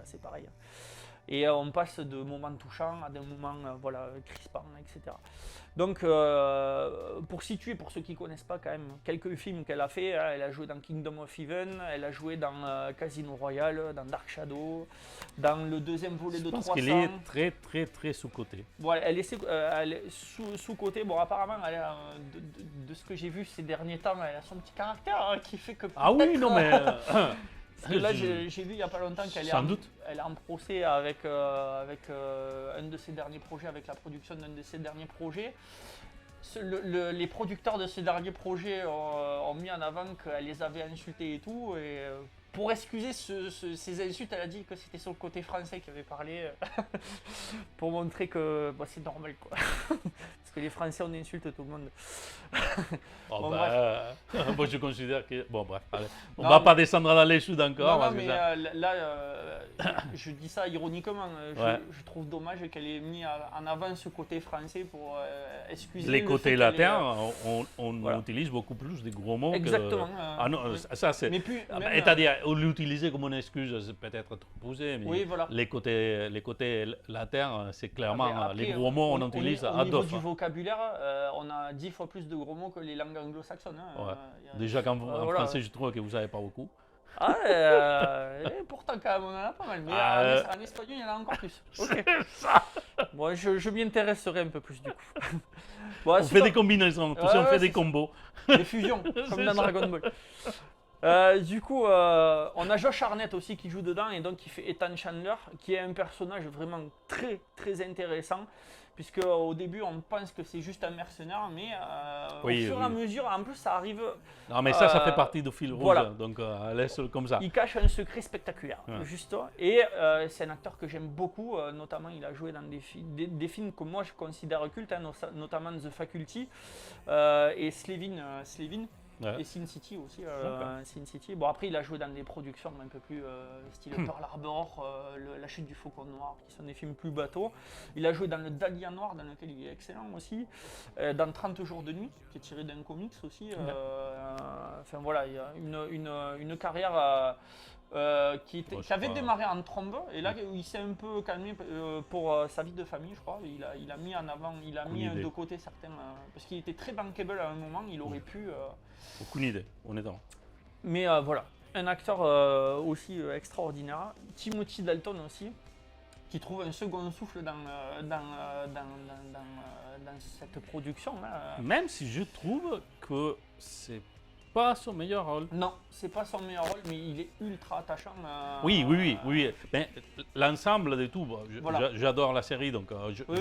c'est pareil. Et on passe de moments touchants à des moments crispants, etc. Donc, pour situer, pour ceux qui ne connaissent pas quand même, quelques films qu'elle a fait, elle a joué dans Kingdom of Heaven, elle a joué dans Casino Royale, dans Dark Shadow, dans le deuxième volet de 300. Je pense qu'elle est très, très, très sous-cotée. Voilà, elle est sous-cotée. Bon, apparemment, de ce que j'ai vu ces derniers temps, elle a son petit caractère qui fait que. Ah oui, non, mais. Parce que là, j'ai vu il n'y a pas longtemps qu'elle est en procès avec un de ses derniers projets, avec la production d'un de ses derniers projets. Les producteurs de ces derniers projets ont mis en avant qu'elle les avait insultés et tout. Et pour excuser ces insultes, elle a dit que c'était son côté français qui avait parlé pour montrer que c'est normal quoi. Parce que les Français on insulte tout le monde. Oh, Bon, moi je considère que. Bon, bref, allez. On Non, va mais- pas descendre dans les choux Non, encore. non, parce que mais ça- là, je dis ça ironiquement. Ouais. Je trouve dommage qu'elle ait mis en avant ce côté français pour excuser les le côtés fait qu'elle ait, latins, on voilà. utilise beaucoup plus des gros mots. Exactement. Ah non, Oui. ça c'est. Mais plus. même, C'est-à-dire, l'utiliser comme une excuse, c'est peut-être trop poussé, mais oui, voilà. les côtés latins, c'est clairement Après, les gros mots, on au utilise au à niveau dos. du vocabulaire, on a 10 fois plus de gros mots que les langues anglo-saxonnes. Hein. Ouais. Il y a- Déjà qu'en voilà. français, je trouve que vous savez pas beaucoup. Ah, et pourtant, quand même, on en a pas mal. Mais en espagnol, il y en a encore plus. Ok. Bon, je m'y intéresserai un peu plus du coup. Bon, On fait des combinaisons, tu sais, on fait des combos. des fusions, comme C'est dans ça. Dragon Ball. Du coup, on a Josh Hartnett aussi qui joue dedans et donc qui fait Ethan Chandler, qui est un personnage vraiment très très intéressant. Puisque au début on pense que c'est juste un mercenaire, mais Oui, au fur et à mesure, en plus ça arrive, Non, mais ça fait partie du fil rouge, voilà. donc laisse-le comme ça. il cache un secret spectaculaire, Ouais. juste. Et c'est un acteur que j'aime beaucoup, notamment il a joué dans des films que moi je considère cultes, hein, notamment The Faculty et Slevin. Ouais. Et Sin City aussi. D'accord. Sin City. Bon, après, il a joué dans des productions un peu plus style Pearl Harbor, La chute du Faucon Noir, qui sont des films plus bateaux. Il a joué dans le Dahlia Noir, dans lequel il est excellent aussi. Dans 30 jours de nuit, qui est tiré d'un comics aussi. Enfin voilà, il y a une carrière qui avait démarré en trombe et là il s'est un peu calmé pour sa vie de famille, je crois. Il a mis en avant, il a mis de côté certains parce qu'il était très bankable à un moment, il aurait pu. Aucune idée, honnêtement. Mais voilà, un acteur aussi extraordinaire. Timothy Dalton aussi, qui trouve un second souffle dans cette production. Même si je trouve que c'est pas son meilleur rôle. Non, c'est pas son meilleur rôle, mais il est ultra attachant. Oui. Ben, l'ensemble de tout, bon, Voilà. j'adore la série, donc Oui.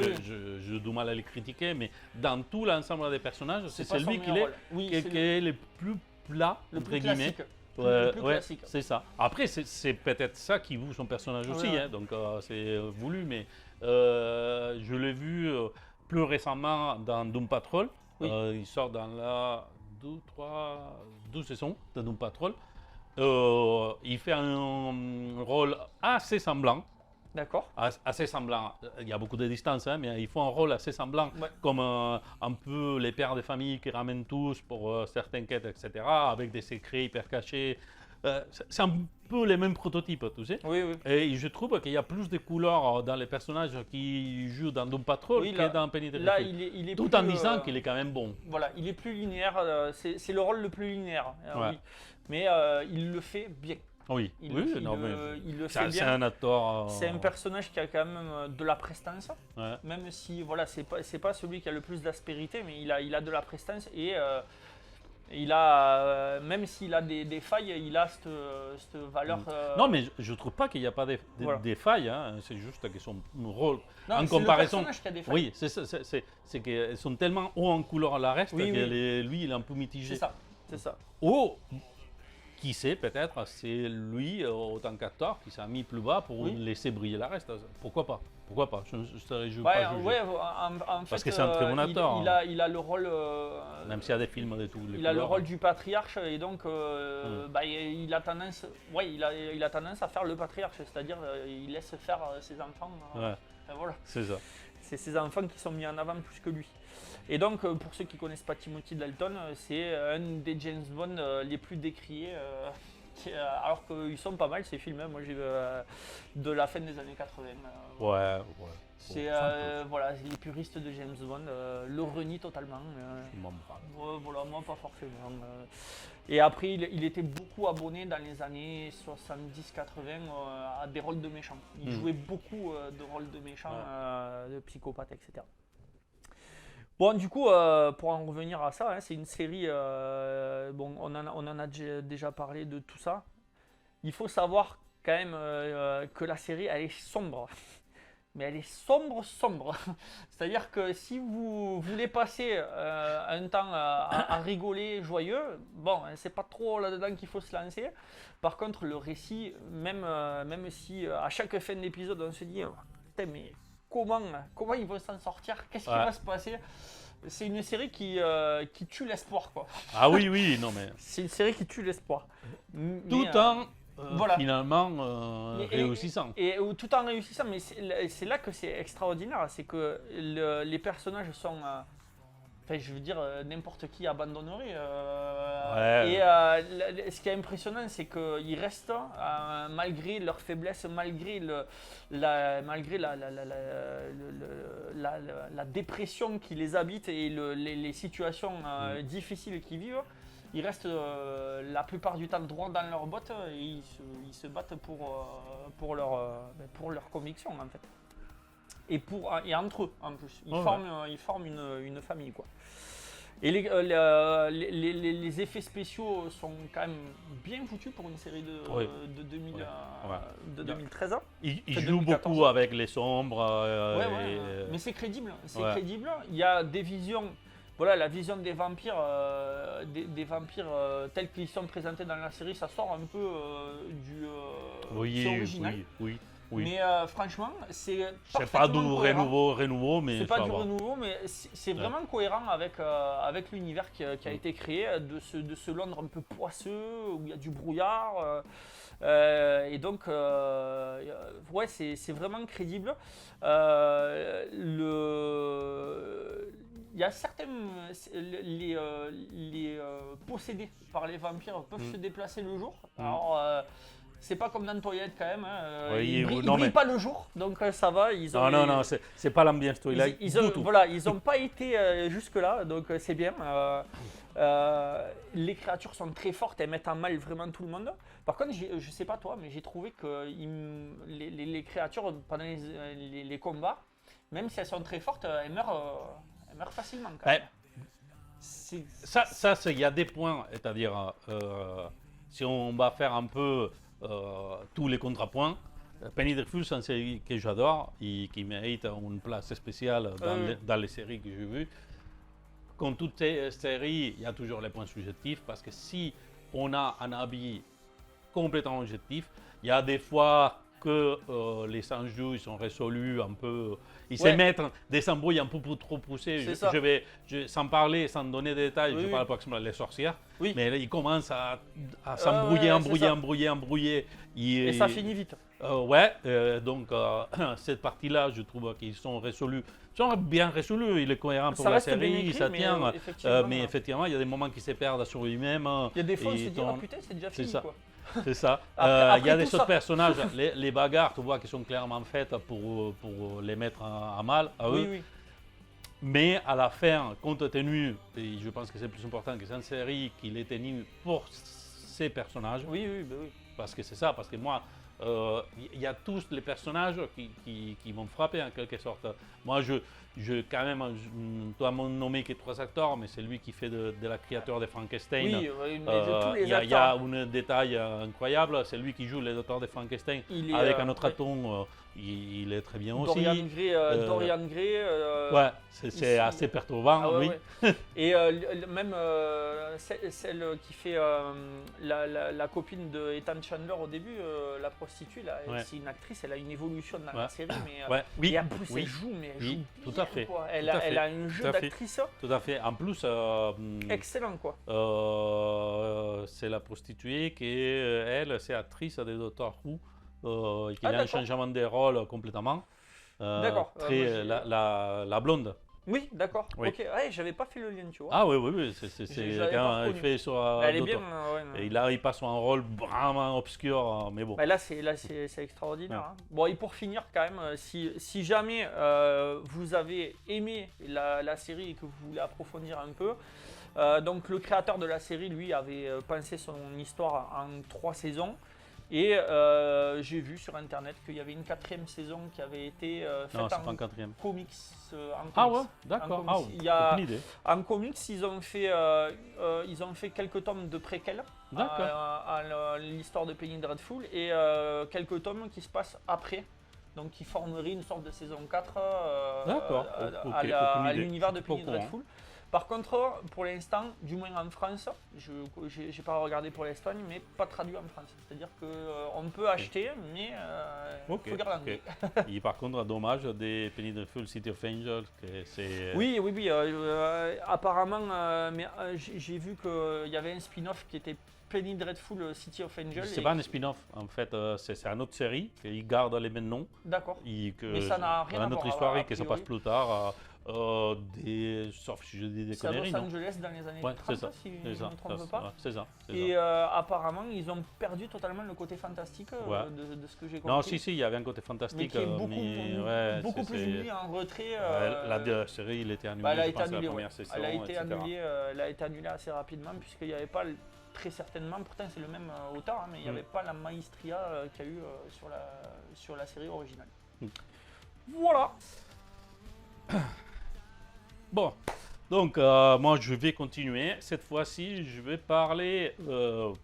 je dois mal à les critiquer, mais dans tout l'ensemble des personnages, c'est pas son celui qui meilleur est, rôle. Oui, c'est qui est le plus plat, le entre plus guillemets. classique. Ouais, Le plus classique. c'est ça. Après, c'est peut-être ça qui voue son personnage aussi, Ouais. hein, donc c'est voulu, mais je l'ai vu plus récemment dans Doom Patrol. Oui. Il sort dans la 12 saisons de Doom Patrol. Il fait un rôle assez semblant. D'accord. Assez semblant. Il y a beaucoup de distance, hein, mais il faut un rôle assez semblant, Ouais. comme un peu les pères de famille qui ramènent tous pour certaines quêtes, etc., avec des secrets hyper cachés. C'est un peu les mêmes prototypes, tu sais. Oui. Et je trouve qu'il y a plus de couleurs dans les personnages qui jouent dans Doom Patrol Oui, que là- dans Penny Là, Dreadful. il est Tout plus, en disant qu'il est quand même bon. Voilà, il est plus linéaire. C'est le rôle le plus linéaire. Ouais. Oui. Mais il le fait bien. Oui, Il oui, le, non, il mais le- il le c'est fait c'est bien. un acteur. C'est un personnage qui a quand même de la prestance. Ouais. Même si voilà, c'est pas celui qui a le plus d'aspérité, mais il a de la prestance et il a même s'il a des failles, il a cette valeur. Non, mais je trouve pas qu'il n'y a pas Voilà. des failles, hein. C'est juste que son rôle. Non, en c'est comparaison. le personnage qui a des failles. Oui, c'est qu'elles sont tellement hauts en couleur à la reste Oui, que oui. lui, il est un peu mitigé. C'est ça. Ou, qui sait, peut-être, c'est lui, autant qu'acteur, qui s'est mis plus bas pour Oui. laisser briller la reste. Pourquoi pas? Pourquoi pas? Je ne serais Ouais, pas jugé. ouais, en fait, Parce que c'est un très bon acteur, il a le rôle. Même s'il y a des films de tous les Il a le couleurs. rôle du patriarche et donc bah, il a tendance, il a tendance à faire le patriarche, c'est-à-dire il laisse faire ses enfants. Ouais, Enfin, voilà, c'est ça. c'est ses enfants qui sont mis en avant plus que lui. Et donc pour ceux qui connaissent pas Timothy Dalton, c'est un des James Bond les plus décriés. Alors qu'ils sont pas mal ces films, hein. Moi j'ai vu de la fin des années 80. Ouais. C'est voilà, les puristes de James Bond le renient totalement. Je m'en parle. Ouais, voilà, moi pas forcément. Et après, il était beaucoup abonné dans les années 70-80 à des rôles de méchants. Il jouait beaucoup de rôles de méchants, de psychopathes, etc. Bon, du coup, pour en revenir à ça, hein, c'est une série. Bon, on en a déjà parlé de tout ça. Il faut savoir quand même que la série, elle est sombre. mais elle est sombre. C'est-à-dire que si vous voulez passer un temps à rigoler, joyeux, bon, c'est pas trop là-dedans qu'il faut se lancer. Par contre, le récit, même si à chaque fin d'épisode, on se dit, putain, mais comment ils vont s'en sortir? Qu'est-ce qui va se passer? C'est une série qui tue l'espoir, quoi. Ah oui, non mais. C'est une série qui tue l'espoir. Tout en voilà. finalement réussissant. Et tout en réussissant, mais c'est là que c'est extraordinaire, c'est que les personnages sont, enfin je veux dire, n'importe qui abandonnerait. Et ce qui est impressionnant, c'est qu'ils restent, malgré leur faiblesse, malgré la dépression qui les habite et les situations difficiles qu'ils vivent. Ils restent la plupart du temps droits dans leurs bottes et ils se battent pour leur conviction en fait. Et entre eux en plus. Ils forment une famille quoi. Et les effets spéciaux sont quand même bien foutus pour une série de 2013 ans. Ils jouent beaucoup avec les sombres. Mais c'est crédible. Crédible. Il y a des visions. Voilà, la vision des vampires, tels qu'ils sont présentés dans la série, ça sort un peu du original. Oui. Mais franchement, c'est pas du renouveau, mais c'est pas du renouveau, mais c'est vraiment cohérent avec l'univers qui a été créé de ce Londres un peu poisseux où il y a du brouillard. Et donc, c'est vraiment crédible. Il y a certains, les possédés par les vampires peuvent se déplacer le jour. Alors, c'est pas comme dans Twilight quand même. Ils brillent pas le jour, donc ça va. Non, c'est pas l'ambiance Twilight du tout. Voilà, ils n'ont pas été jusque là, donc c'est bien. Les créatures sont très fortes, elles mettent en mal vraiment tout le monde. Par contre, je sais pas toi, mais j'ai trouvé que les créatures pendant les combats, même si elles sont très fortes, elles meurent facilement quand même. Il y a des points, c'est-à-dire si on va faire un peu tous les contrapoints, Penny Dreadful, c'est une série que j'adore et qui mérite une place spéciale dans les séries que j'ai vues. Comme toutes ces séries, il y a toujours les points subjectifs parce que si on a un avis complètement objectif, il y a des fois que les enjeux ils sont résolus un peu, ils se mettent des embrouilles un peu trop poussées. Sans parler, sans donner des détails, je parle par exemple des sorcières, mais là, ils commencent à s'embrouiller, embrouiller. Et ça finit vite. Donc cette partie-là, je trouve qu'ils sont résolus. Ils sont bien résolus, il est cohérent pour la série, ça tient. Mais effectivement, il y a des moments qui se perdent sur lui-même. Il y a des fois, on se dit, oh putain, c'est déjà fini quoi. C'est ça. Il y a des autres personnages, les bagarres, tu vois, qui sont clairement faites pour les mettre à mal à eux. Oui. Mais à la fin, compte tenu, et je pense que c'est plus important que c'est une série qu'il est tenu pour ces personnages. Oui. Parce que c'est ça, parce que moi, il y a tous les personnages qui m'ont frappé en quelque sorte. Moi, je quand même, je dois nommer que 3 acteurs, mais c'est lui qui fait de la créature de Frankenstein. Oui, mais de tous les acteurs. Il y a un détail incroyable, c'est lui qui joue le docteur de Frankenstein avec un autre atome. Il est très bien aussi. Dorian Gray. C'est assez perturbant, oui. Et même celle qui fait la copine de Ethan Chandler au début, la prostituée, là, c'est une actrice, elle a une évolution dans la série, mais et en plus elle joue, elle joue tout bien, à fait. Quoi. Elle a un jeu d'actrice. Tout à fait. En plus, excellent quoi. C'est la prostituée qui elle, c'est actrice de Doctor Who. Qui a un changement de rôle complètement. D'accord. La blonde. Oui, d'accord. Oui. Ok. J'avais pas fait le lien, tu vois. Ah oui. C'est quand elle fait sur. Elle est bien. Et là, il passe sur un rôle vraiment obscur, mais bon. Là, c'est extraordinaire. Hein. Bon, et pour finir, quand même, si jamais vous avez aimé la série et que vous voulez approfondir un peu, donc le créateur de la série, lui, avait pensé son histoire en 3 saisons. Et j'ai vu sur internet qu'il y avait une 4e saison qui avait été faite en comics. D'accord. En comics, ils ont fait quelques tomes de préquels à l'histoire de Penny Dreadful et quelques tomes qui se passent après. donc qui formerait une sorte de saison 4 D'accord, ok, aucune à idée. l'univers de Je suis pas Penny au courant. Dreadful. Par contre, pour l'instant, du moins en France, je n'ai pas regardé pour l'Espagne, mais pas traduit en France. C'est-à-dire qu'on peut acheter, mais il Ok, faut garder l'anglais. ok. Et par contre, dommage des Penny Dreadful City of Angels, que c'est. Oui, apparemment, j'ai vu qu'il y avait un spin-off qui était Penny Dreadful City of Angels. C'est pas un spin-off, en fait, c'est une autre série, ils gardent les mêmes noms. D'accord. Que Mais ça n'a rien à une autre voir, histoire a et que ça priori. passe plus tard. Sauf si je dis des C'est à conneries, Los non? Angeles dans les années Ouais, 30, c'est ça. si je C'est ne ça, me trompe pas. c'est ça. Et apparemment, ils ont perdu totalement le côté fantastique Ouais. de ce que j'ai compris. Non, si, il y avait un côté Mais fantastique. qui est beaucoup, ouais, beaucoup plus mis en retrait. la série, il était annulée, elle a je été pense, la annulée, première ouais. saison, Elle a été etc. annulée, elle a été annulée assez rapidement puisqu'il n'y avait pas, très certainement, pourtant c'est le même auteur, hein, mais il n'y avait pas la maestria qu'il y a eu sur la série originale. Voilà. Bon, donc moi je vais continuer. Cette fois-ci, je vais parler,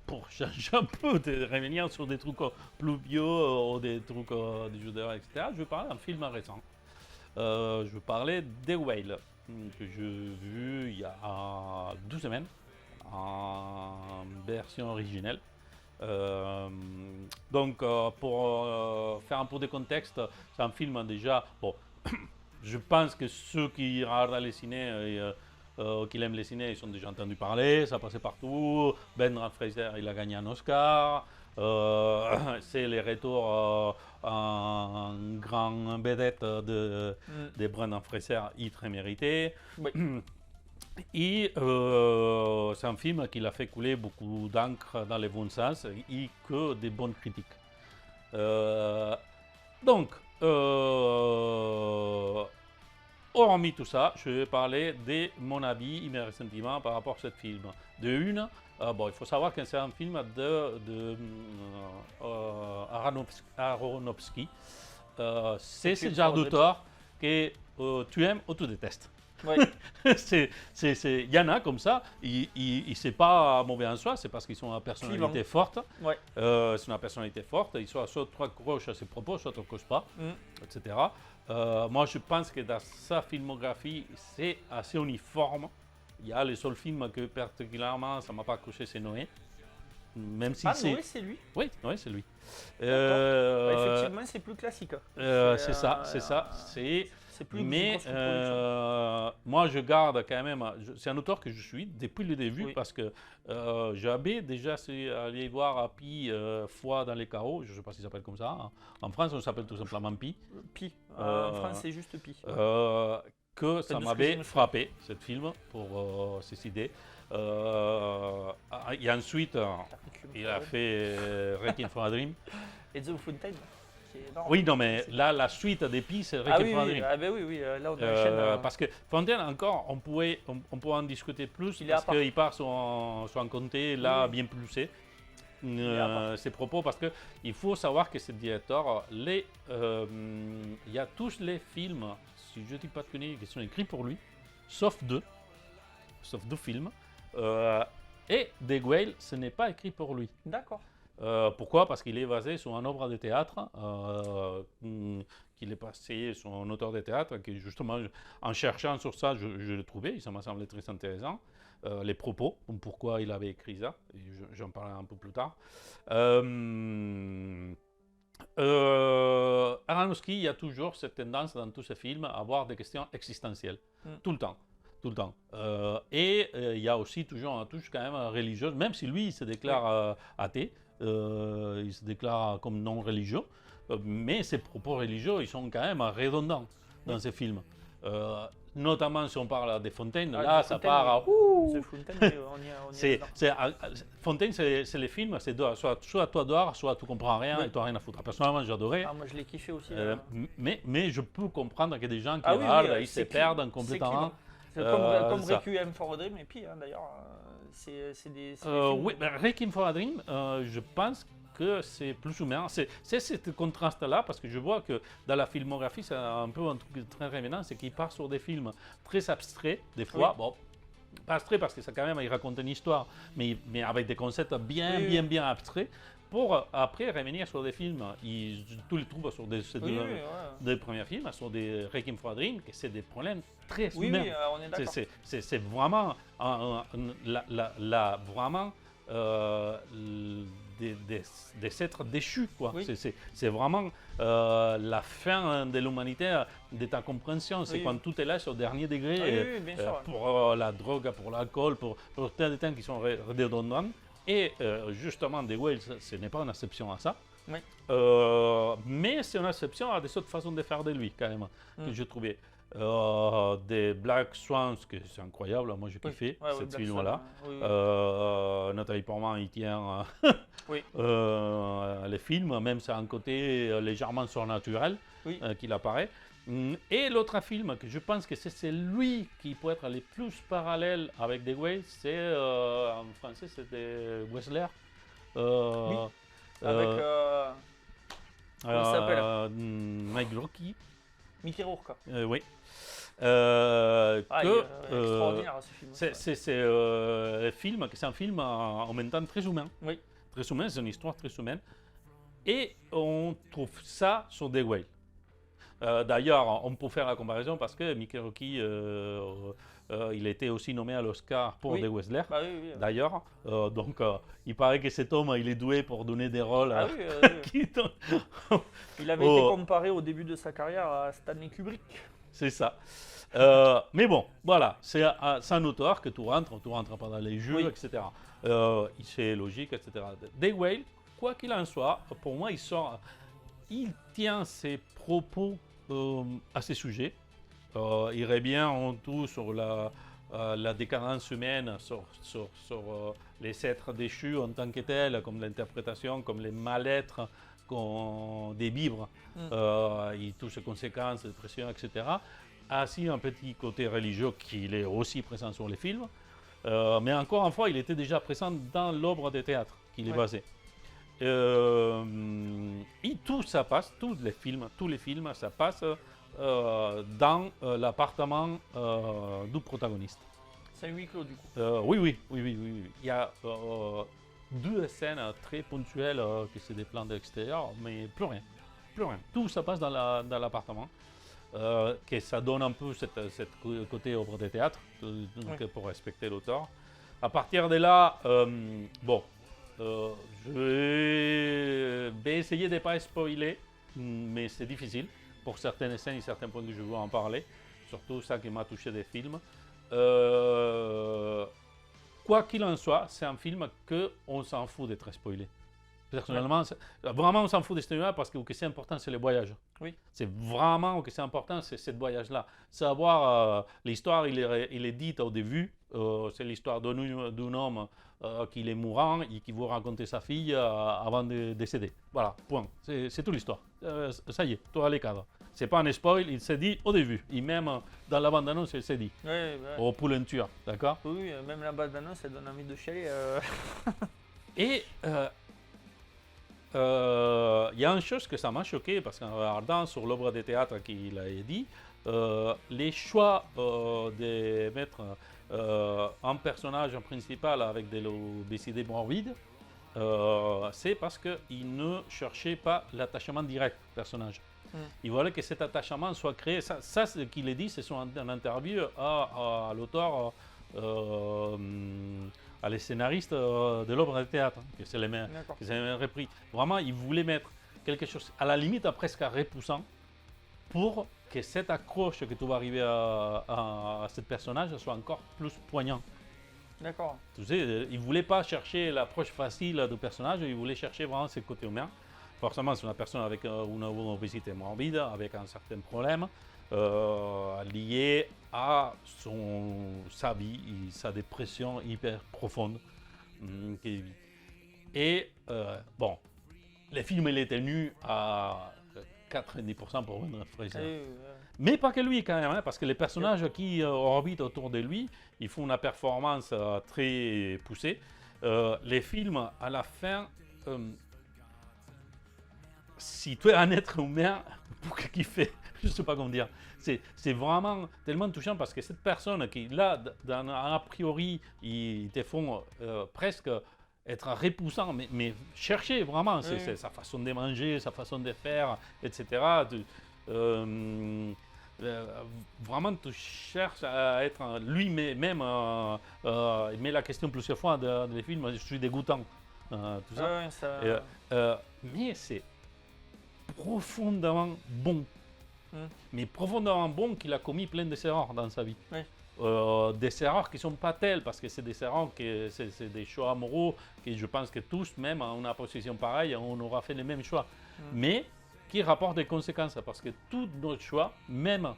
pour changer un peu, de revenir sur des trucs plus bio, ou des trucs des jeux d'horreur, etc. Je vais parler d'un film récent. Je vais parler The Whale, que j'ai vu il y a 12 semaines, en version originelle. Donc, pour faire un peu de contexte, c'est un film déjà. Bon, je pense que ceux qui regardent les ciné, qui aiment les ciné, ils ont déjà entendu parler. Ça passait partout. Brendan Fraser, il a gagné un Oscar. C'est le retour en grand vedette de Brendan Fraser, il très mérité. Oui. Et c'est un film qui a fait couler beaucoup d'encre dans les bons sens et que des bonnes critiques. Donc, hormis tout ça, je vais parler de mon avis et mes ressentiments par rapport à ce film. De une, bon, il faut savoir que c'est un film de Aronofsky. C'est ce genre d'auteur que tu aimes ou tu détestes. Ouais. Il y en a comme ça, c'est pas mauvais en soi, c'est parce qu'ils ont une personnalité forte. Ouais. C'est une personnalité forte, ils sont soit accrochent à ses propos, soit accrochent pas, etc. Moi, je pense que dans sa filmographie, c'est assez uniforme. Il y a les seuls films que particulièrement ça m'a pas accroché, c'est Noé. Même si Noé, c'est lui. Oui, Noé, c'est lui. Effectivement, c'est plus classique. C'est ça. C'est plus mais moi, je garde quand même. C'est un auteur que je suis depuis le début parce que j'avais déjà allé voir à Pi Foi dans les carreaux. Je ne sais pas s'il s'appelle comme ça. Hein. En France, on s'appelle tout simplement Pi. Pi. En France, c'est juste Pi. Que ça m'avait frappé, ce film, pour ces idées. Et ensuite, il a fait Requiem for a Dream. Et The Fountain. Oui, non, mais là, la suite des Pi, c'est Requiem for a Dream. Ah, ben oui, là, on enchaîne. Parce que Fontaine, encore, on pourrait en discuter plus parce qu'il part sur un comté là bien poussé. Ses propos, parce qu'il faut savoir que ce directeur, il y a tous les films, si je ne dis pas de conneries, qui sont écrits pour lui, sauf deux films. Et The Whale, ce n'est pas écrit pour lui. D'accord. Pourquoi? Parce qu'il est basé sur une œuvre de théâtre, qu'il est passé sur un auteur de théâtre, qui justement, en cherchant sur ça, je l'ai trouvé, ça m'a semblé très intéressant. Les propos, pourquoi il avait écrit ça, j'en parlerai un peu plus tard. Aronofsky, il y a toujours cette tendance dans tous ses films à avoir des questions existentielles, tout le temps. Et il y a aussi toujours une touche quand même religieuse, même si lui il se déclare athée, il se déclare comme non religieux, mais ses propos religieux ils sont quand même redondants dans ces films. Notamment si on parle de Fontaine, là ça part à Fontaine, c'est les films, c'est soit toi dehors, soit tu comprends rien et tu n'as rien à foutre. Personnellement, j'adorais. Moi je l'ai kiffé aussi. Mais je peux comprendre qu'il y a des gens qui regardent, ils se perdent complètement. Comme Requiem for a Dream et puis d'ailleurs, c'est des films. Oui, Requiem for a Dream, je pense que c'est plus ou moins. C'est ce contraste-là, parce que je vois que dans la filmographie, c'est un peu un truc très révélant, c'est qu'il part sur des films très abstraits, des fois. Bon, pas abstrait parce que ça quand même, il raconte une histoire, mais avec des concepts bien, Oui, bien, oui. bien abstraits, pour après revenir sur des films. Tous les trouvent sur ces Oui, deux, oui, ouais. deux premiers films, sur des Requiem for a Dream, que c'est des problèmes très Oui, humains. oui, on est d'accord. C'est vraiment, vraiment des êtres déchus, quoi. Oui. C'est vraiment la fin de l'humanité, de ta compréhension. C'est Oui, quand oui. tout est là sur le dernier degré, Ah oui, oui, bien sûr. pour la drogue, pour l'alcool, pour plein de thèmes qui sont redondants. Et justement, The Whale, ce n'est pas une exception à ça. Oui. Mais c'est une exception à des autres façons de faire de lui, quand même, que Mm. je trouvais. Des Black Swans, que c'est incroyable, moi j'ai Oui. kiffé Ouais, ouais, cette Black film-là. Swan, oui, oui. Nathalie Portman, il tient Oui. les films, même c'est un côté légèrement surnaturel Oui. qu'il apparaît. Et l'autre film que je pense que c'est lui qui peut être le plus parallèle avec The Whale, c'est en français c'était Whistler. Oui. Avec comment il s'appelle Mike Rocky. Mickey Rourke. Oui. Ah, il est extraordinaire ce film. C'est un film, c'est un film en même temps très humain. Oui. Très humain, c'est une histoire très humaine. Et on trouve ça sur The Whale. D'ailleurs, on peut faire la comparaison parce que Mickey Rourke, il était aussi nommé à l'Oscar pour Oui. The Whistler. Bah oui, oui. D'ailleurs, donc il paraît que cet homme, il est doué pour donner des rôles. Ah oui, oui. qui Il avait été comparé au début de sa carrière à Stanley Kubrick. C'est ça. Mais bon, voilà, c'est un auteur que tu rentres pas dans les jeux, Oui. etc. C'est logique, etc. The Whale, quoi qu'il en soit, pour moi, il tient ses propos à ces sujets. Il revient en tout sur la décadence humaine, sur les êtres déchus en tant que tels, comme l'interprétation, comme les mal-être qu'on délivre, et toutes ses conséquences, dépression, etc. Ainsi un petit côté religieux qui est aussi présent sur les films. Mais encore une fois, il était déjà présent dans l'œuvre de théâtre qu'il est basé. Et tout ça passe, tous les films, ça passe dans l'appartement du protagoniste. C'est un huis clos du coup. Oui. Il y a deux scènes très ponctuelles qui se déplacent de l'extérieur, mais plus rien. Tout ça passe dans l'appartement. Que ça donne un peu cette côté œuvre de théâtre, donc pour respecter l'auteur. À partir de là, je vais essayer de ne pas spoiler, mais c'est difficile. Pour certaines scènes et certains points que je veux en parler, surtout ça qui m'a touché des films. Quoi qu'il en soit, c'est un film qu'on s'en fout d'être spoilé. Personnellement, vraiment, on s'en fout de ce film-là parce que ce qui est important, c'est le voyage. Oui. C'est vraiment ce qui est important, c'est ce voyage-là. Savoir l'histoire, il est dite au début. C'est l'histoire d'un homme qui est mourant et qui veut raconter sa fille avant de décéder. Voilà, point. C'est toute l'histoire. Ça y est, tout à l'écart. C'est pas un spoil, il s'est dit au début. Et même dans la bande-annonce, il s'est dit. Au poulenture, d'accord? Oui, même la bande-annonce, elle donne envie de chialer. Et il y a une chose que ça m'a choqué parce qu'en regardant sur l'œuvre de théâtre qu'il a dit, les choix de mettre un personnage principal avec de l'obésité morbide, c'est parce qu'il ne cherchait pas l'attachement direct au personnage. Il voulait que cet attachement soit créé. Ça c'est ce qu'il a dit, c'est son interview à l'auteur, à les scénaristes de l'œuvre de théâtre, que c'est les mêmes repris. Vraiment, il voulait mettre quelque chose, à la limite presque repoussant, pour que cette accroche que tu vas arriver à ce personnage soit encore plus poignant. D'accord. Tu sais, il ne voulait pas chercher l'approche facile du personnage, il voulait chercher vraiment ce côté humain. Forcément, c'est une personne avec une obésité morbide, avec un certain problème lié à sa vie, sa dépression hyper profonde. Et bon, le film il est tenu à 90% pour Brendan Fraser. Mais pas que lui quand même, hein, parce que les personnages qui orbitent autour de lui, ils font une performance très poussée. Les films, à la fin, si tu es un être humain, pourquoi qu'il fait je sais pas comment dire. C'est vraiment tellement touchant parce que cette personne qui, là, a priori, ils te font presque être repoussant, mais chercher vraiment, c'est sa façon de manger, sa façon de faire, etc. Vraiment, tu cherches à être lui-même. Il met la question plusieurs fois dans les films, je suis dégoûtant. Tout ça. Ouais, ça... Mais c'est profondément bon. Mais profondément bon qu'il a commis plein d'erreurs dans sa vie. Ouais. Des erreurs qui ne sont pas telles, parce que c'est des erreurs, c'est des choix moraux, que je pense que tous, même en une position pareille, on aura fait les mêmes choix. Mais qui rapportent des conséquences, parce que tous nos choix, même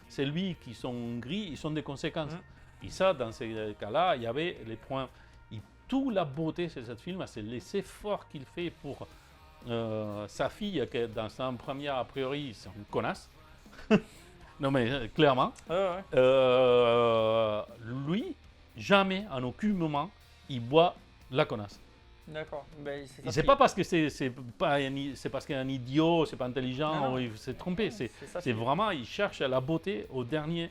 celui qui sont gris, ils sont des conséquences. Et ça, dans ces cas-là, il y avait les points. Et toute la beauté de ce film, c'est les efforts qu'il fait pour sa fille, qui dans sa première, a priori, c'est une connasse. Non mais clairement, lui, jamais, en aucun moment, il boit la connasse. D'accord. Ben, c'est pas parce que c'est parce qu'il est un idiot, c'est pas intelligent, non. Ou il s'est trompé. C'est C'est vraiment, il cherche la beauté aux dernières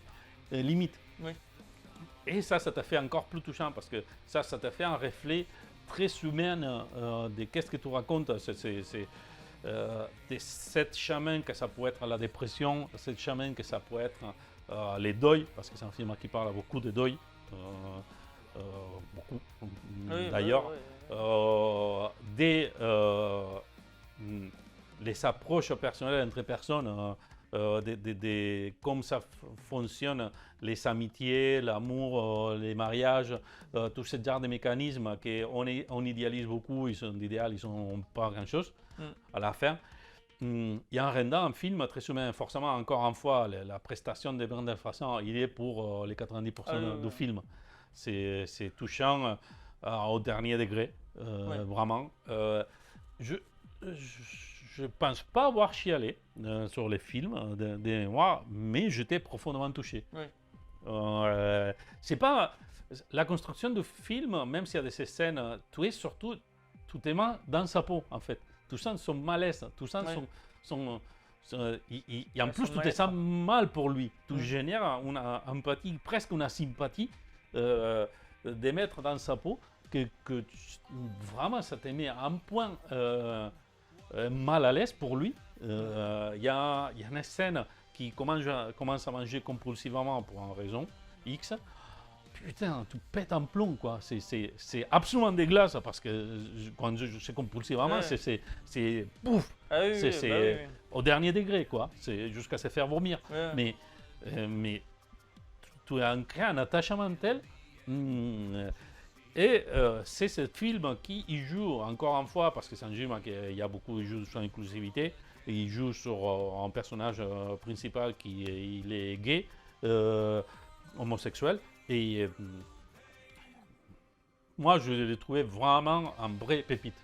limites. Oui. Et ça t'a fait encore plus touchant parce que ça t'a fait un reflet très humain de qu'est-ce que tu racontes. De cette chemin que ça peut être la dépression, cette chemin que ça peut être les deuils, parce que c'est un film qui parle beaucoup de deuil, beaucoup d'ailleurs, les approches personnelles entre personnes, comme ça fonctionne, les amitiés, l'amour, les mariages, tout ce genre de mécanismes qu'on idéalise beaucoup, ils sont idéaux, ils sont pas grand-chose à la fin. Et en rendant un film très humain, forcément, encore une fois, la prestation de Brendan Fraser, il est pour les 90% du film. C'est touchant au dernier degré, vraiment. Je pense pas avoir chialé sur les films de mémoire, mais j'étais profondément touché. C'est pas la construction du film, même s'il y a des scènes, tu es surtout tout aimant dans sa peau, en fait. Tout ça son malaise, tout ça et en plus, tu te sens mal pour lui. Tu génères une empathie, presque une sympathie de mettre dans sa peau que vraiment ça te met à un point mal à l'aise pour lui. Il y a une scène qui commence à manger compulsivement pour une raison X. Putain, tu pètes un plomb, quoi. C'est absolument dégueulasse parce que quand c'est compulsivement, c'est pouf. C'est au dernier degré, quoi. C'est jusqu'à se faire vomir. Mais tu as créé un attachement tel. Et c'est ce film qui y joue encore une fois, parce que c'est un film qui il y a beaucoup, il joue sur l'inclusivité. Il joue sur un personnage principal il est gay, homosexuel. Et moi, je l'ai trouvé vraiment un vrai pépite.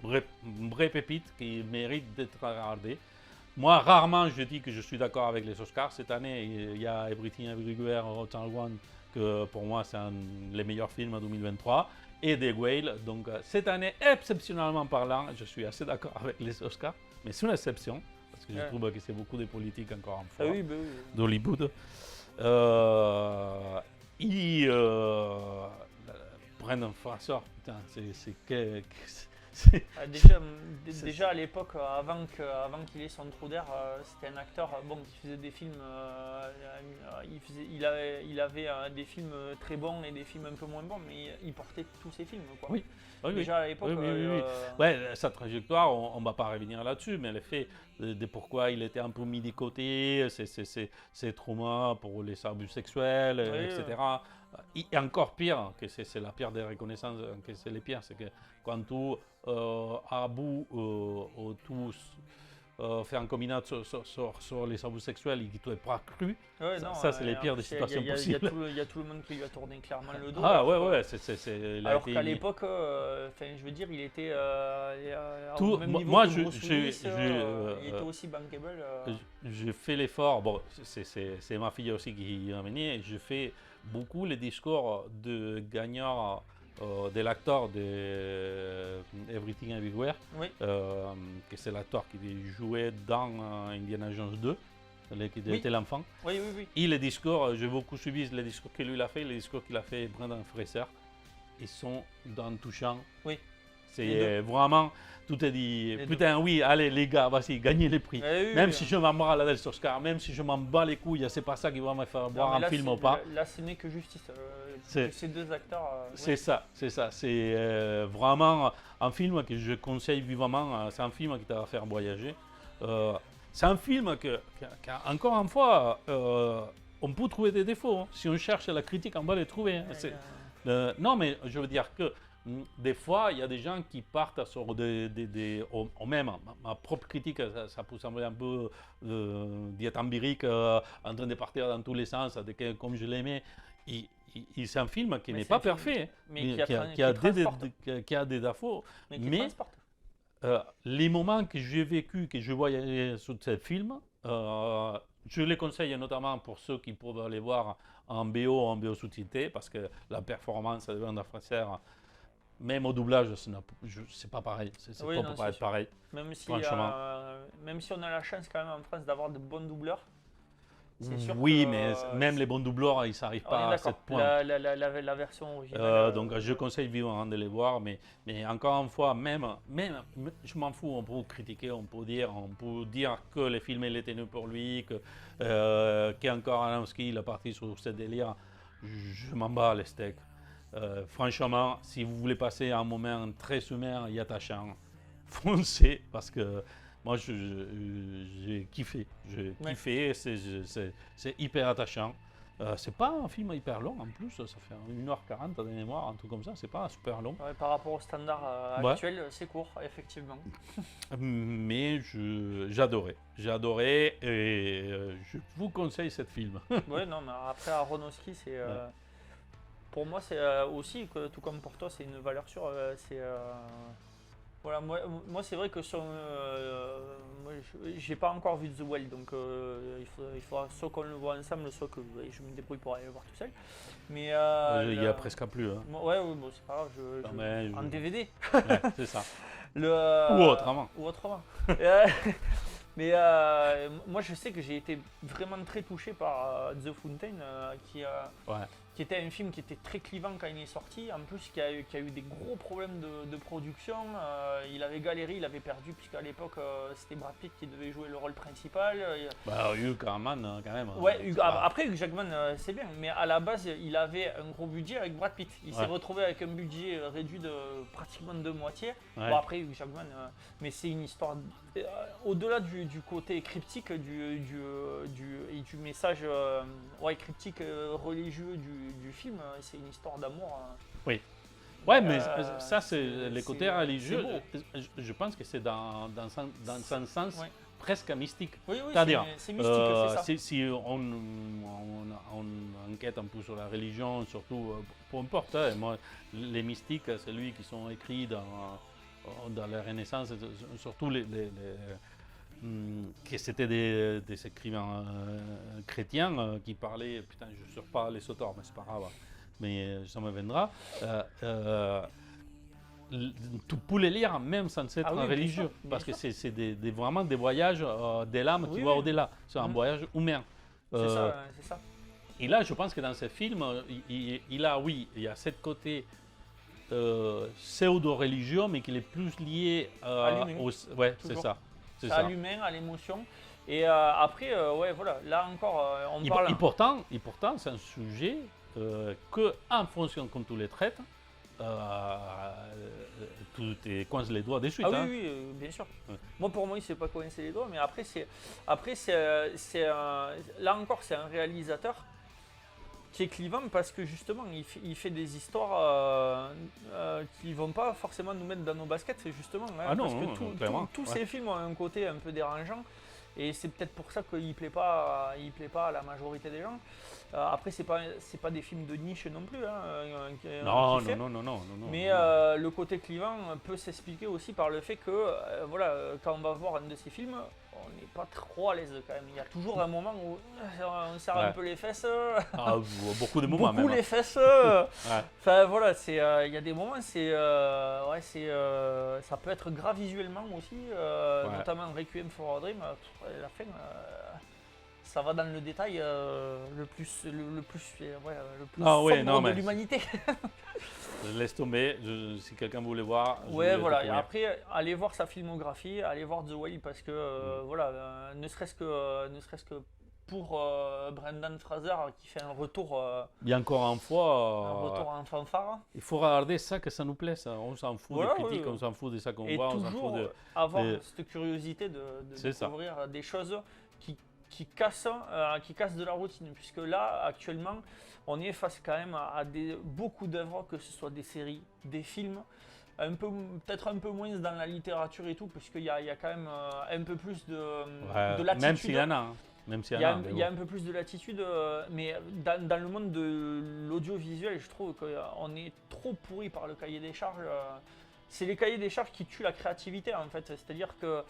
Une vraie pépite qui mérite d'être regardée. Moi, rarement, je dis que je suis d'accord avec les Oscars. Cette année, il y a Everything Everywhere All at Once, que pour moi, c'est les meilleurs films en 2023. Et The Whale. Donc, cette année, exceptionnellement parlant, je suis assez d'accord avec les Oscars. Mais c'est une exception, parce que je trouve que c'est beaucoup de politique, encore une fois, d'Hollywood. Brendan Fraser, putain, déjà à l'époque, avant qu'il ait son trou d'air, c'était un acteur qui faisait des films. Il avait des films très bons et des films un peu moins bons, mais il portait tous ses films, quoi. Déjà à l'époque. Sa trajectoire, on ne va pas revenir là-dessus, mais le fait de pourquoi il était un peu mis de côté, ses traumas pour les abus sexuels, etc. Et encore pire, que c'est la pire des reconnaissances, que c'est les pires, c'est que quand tu abus ou tu fais un combinat sur les abus sexuels et que tu n'es pas cru, ça c'est les pires des situations possibles. Il y a tout le monde qui lui a tourné clairement le dos. Alors qu'à l'époque, je veux dire, il était au même niveau moi, que Bruce Willis, il était aussi bankable. Je fais l'effort, c'est ma fille aussi qui m'a mené, je fais beaucoup les discours de gagnants de l'acteur de Everything Everywhere, Oui, que c'est l'acteur qui jouait dans Indiana Jones 2, qui Oui. était l'enfant. oui, oui, oui. Et les discours, j'ai beaucoup suivi les discours que lui a fait, les discours qu'il a fait Brendan Fraser, ils sont dans touchants. Oui. C'est Les vraiment, tout est dit, Les putain oui, allez les gars, vas-y, gagnez les prix. Oui, oui, Même oui. si je m'en bats la del Oscar, même si je m'en bats les couilles, c'est pas ça qui va me faire Non, voir mais un là, film c'est- ou pas. Là, ce n'est que justice. C'est- Ces deux acteurs. C'est ça, c'est ça. C'est vraiment un film que je conseille vivement. C'est un film qui va faire voyager. C'est un film encore une fois, on peut trouver des défauts, hein. Si on cherche la critique, on va les trouver, hein. Non, mais je veux dire que des fois, il y a des gens qui partent sur ou même ma propre critique, ça peut sembler un peu dithyrambique, en train de partir dans tous les sens, comme je l'aimais. C'est un film qui Mais n'est c'est pas un film parfait, mais qui a des défauts. mais qui mais- transporte. Les moments que j'ai vécu, que je voyais sur ce film, je les conseille notamment pour ceux qui peuvent aller voir en BO sous-titré, parce que la performance de Brendan Fraser, même au doublage, c'est pas pareil. Oui, Ça non, peut c'est pas être sûr. pareil. Franchement. Même si on a la chance quand même en France d'avoir de bons doubleurs, c'est sûr Oui, que, mais même les bons doubleurs, ils n'arrivent on est pas à d'accord. cette point. La version originale. Donc je conseille vivement de les voir, mais encore une fois, même, je m'en fous, on peut critiquer, on peut dire que le film il est tenu pour lui, qu'encore Aronofsky il est parti sur ce délire, je m'en bats les steaks. Franchement, si vous voulez passer un moment très sommaire et attachant, foncez, parce que moi j'ai kiffé, c'est hyper attachant. C'est pas un film hyper long en plus, ça fait 1h40 de mémoire, un truc comme ça, c'est pas super long. Ouais, par rapport au standard Ouais. actuel, c'est court, effectivement. Mais j'ai adoré et je vous conseille ce film. Ouais, non, mais après Aronofsky, c'est. Pour moi, c'est aussi, tout comme pour toi, c'est une valeur sûre. Voilà, moi c'est vrai que moi, j'ai pas encore vu The Well, donc il faudra soit qu'on le voit ensemble, soit que je me débrouille pour aller le voir tout seul. Mais Il y a presque plus. Hein. Ouais, bon, c'est pas grave, Non, mais en DVD. Ouais, c'est ça. Ou autrement. Ou autrement. Mais moi je sais que j'ai été vraiment très touché par The Fountain, Ouais. qui était un film qui était très clivant quand il est sorti, en plus qui a eu des gros problèmes de production. Il avait galéré, il avait perdu, puisqu'à l'époque c'était Brad Pitt qui devait jouer le rôle principal. Hugh Jackman quand même. Ouais, après Hugh Jackman c'est bien, mais à la base il avait un gros budget avec Brad Pitt. Il s'est Ouais. retrouvé avec un budget réduit de pratiquement de moitié. Ouais. Bon, après Hugh Jackman, mais c'est une histoire au-delà du côté cryptique et du message cryptique religieux du film, c'est une histoire d'amour. Ouais, mais ça, c'est les côtés religieux. c'est Je pense que c'est dans un sens Ouais. presque mystique. Oui, C'est-à-dire, c'est mystique, c'est ça. si on enquête un peu sur la religion, surtout, peu importe, hein, moi, les mystiques, c'est lui qui sont écrits dans la Renaissance, surtout que c'était des écrivains chrétiens qui parlaient, putain, je ne sors pas les auteurs, mais c'est pas grave, mais ça me viendra. Tu peux les lire même sans être Ah oui, bien religieux, sûr, bien parce que sûr. c'est vraiment des voyages de l'âme qui Oui, va oui. au-delà. C'est un Mhm. voyage humain. C'est ça, c'est ça. Et là, je pense que dans ce film, il y a ce côté pseudo-religieux, mais qui est plus lié À l'humain, ouais, c'est toujours. ça. C'est À ça. l'humain, à l'émotion. Et après, ouais, voilà, là encore, on parle. Et pourtant, c'est un sujet que, en fonction comme tu les traites, tu te coinces les doigts de suite. Ah oui, hein. oui, bien sûr. Ouais. Moi, pour moi, il ne s'est pas coincé les doigts, mais après, là encore, c'est un réalisateur qui est clivant parce que justement, il fait des histoires qui ne vont pas forcément nous mettre dans nos baskets, c'est justement. Hein, Ah non, parce non, que clairement, tous ouais. ces films ont un côté un peu dérangeant. Et c'est peut-être pour ça qu'il ne plaît pas à la majorité des gens. Après, c'est pas des films de niche non plus. Non, qu'il fait. non. Mais le côté clivant peut s'expliquer aussi par le fait que, voilà, quand on va voir un de ces films, on n'est pas trop à l'aise quand même. Il y a toujours un moment où on serre un Ouais. peu les fesses. Ah, beaucoup de moments Beaucoup même. les fesses. Ouais. Enfin voilà, il y a des moments, ça peut être grave visuellement aussi, Ouais. notamment Requiem for a Dream. La fin, ça va dans le détail le plus Ah ouais, sombre non, de mais l'humanité. laisse tomber. Si quelqu'un voulait voir, je Ouais, vais voilà. Et découvrir. après, allez voir sa filmographie, allez voir The Whale parce que voilà, ne serait-ce que pour Brendan Fraser qui fait un retour Et encore une fois, en fanfare. il faut regarder ça que ça nous plaît. Ça. On s'en fout Voilà, des critiques, oui. on s'en fout de ça qu'on Et voit, on s'en toujours fout de. avoir de- cette curiosité de C'est ça. découvrir des choses qui cassent de la routine. Puisque là, actuellement, on est face quand même à beaucoup d'œuvres, que ce soit des séries, des films, peut-être un peu moins dans la littérature et tout, puisqu'il y a quand même un peu plus Ouais, de latitude. même s'il y en a. Hein. Même s'il Il y y en a, a. Mais il y a bon. un peu plus de latitude, mais dans le monde de l'audiovisuel, je trouve qu'on est trop pourri par le cahier des charges. C'est les cahiers des charges qui tuent la créativité en fait. C'est-à-dire que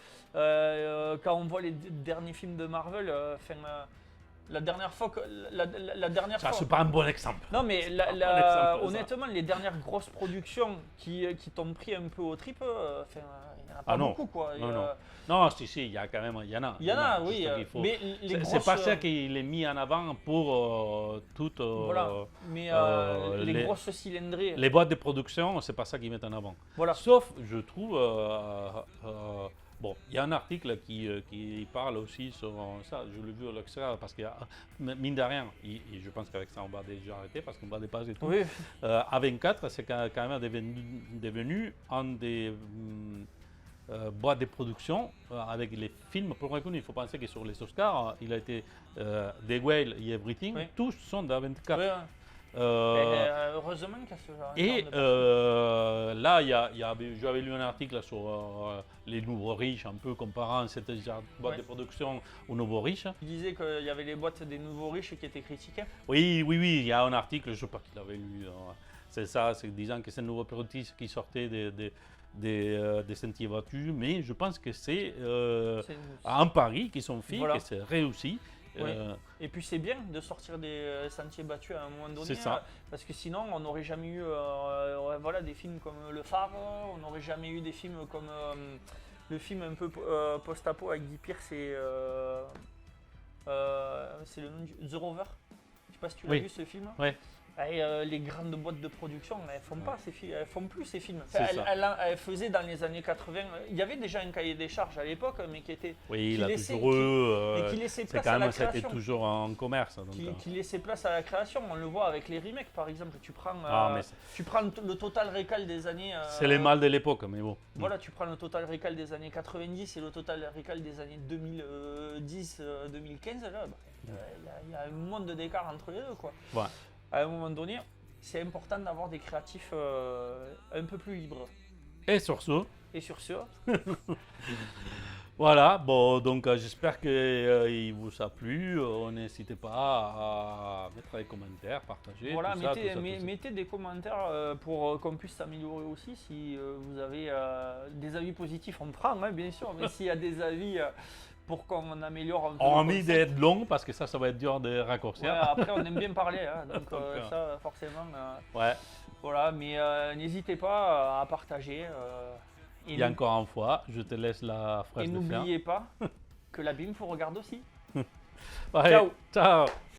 quand on voit les derniers films de Marvel, la dernière fois que la dernière Ça, fois. c'est pas un bon exemple. Non mais pas un bon exemple, ça. honnêtement, les dernières grosses productions qui t'ont pris un peu au trip, il n'y en a pas Ah non. beaucoup quoi. Non, non. Non, si, il y a quand même, il y en a. Il y en a, juste oui, qu'il faut- mais les C'est grosses. pas ça qu'il est mis en avant pour toutes Voilà, mais les grosses cylindrées. les boîtes de production, c'est pas ça qu'ils mettent en avant. Voilà. Sauf, je trouve, bon, il y a un article qui parle aussi sur ça, je l'ai vu à l'extérieur, parce qu'il y a, mine de rien, et je pense qu'avec ça on va déjà arrêter, parce qu'on va dépasser tout. Oui, A24, c'est quand même devenu un des boîtes de production avec les films plus reconnus. Il faut penser que sur les Oscars, il a été The Whale et Everything, Oui. tous sont d'A24. ouais. Heureusement qu'il y a ce genre Et de personnes. là, j'avais lu un article sur les nouveaux riches, un peu comparant cette boîte Ouais. de production aux nouveaux riches. Tu disais qu'il y avait les boîtes des nouveaux riches qui étaient critiquées. Oui, il y a un article, je ne sais pas qui l'avait lu. C'est ça, c'est disant que c'est un nouveau produit qui sortait des sentiers battus, mais je pense que c'est C'est- un pari qu'ils ont fait, Voilà. que c'est réussi. Oui. Et puis c'est bien de sortir des sentiers battus à un moment donné, C'est ça. parce que sinon on n'aurait jamais eu voilà, des films comme Le Phare, on n'aurait jamais eu des films comme le film un peu post-apo avec Guy Pearce et c'est le nom The Rover. Je sais pas si tu l'as Oui. vu ce film. Ouais. Et, les grandes boîtes de production, elles font pas ces films, elles font plus ces films. C'est Enfin, ça. elles faisaient dans les années 80. Il y avait déjà un cahier des charges à l'époque, mais qui était Oui, il qui a laissait- toujours eu. mais qui laissait C'est place quand à la même, c'était création. toujours en commerce. Donc, Qui laissait place à la création. On le voit avec les remakes, par exemple. Tu prends, mais tu prends le Total Recall des années. c'est les mal de l'époque, mais bon. Voilà, tu prends le Total Recall des années 90 et le Total Recall des années 2010-2015. Là, il y a un monde d'écart entre les deux, quoi. Ouais. À un moment donné, c'est important d'avoir des créatifs un peu plus libres. Et sur ce, Et sur ce, voilà, bon, donc j'espère qu'il vous a plu. N'hésitez pas à mettre des commentaires, partager. voilà, tout ça, mettez, tout ça, tout ça. mettez des commentaires pour qu'on puisse s'améliorer aussi. Si vous avez des avis positifs, on prend, hein, bien sûr. Mais s'il y a des avis pour qu'on améliore un peu On a le envie concept. d'être long parce que ça va être dur de raccourcir. Ouais, après, on aime bien parler, hein, donc Donc, ça, forcément. Ouais. Voilà, mais n'hésitez pas à partager. Il y a encore une fois, je te laisse la et phrase de fin. n'oubliez pas que l'abîme, faut regarder aussi. Ouais, Ciao. ciao.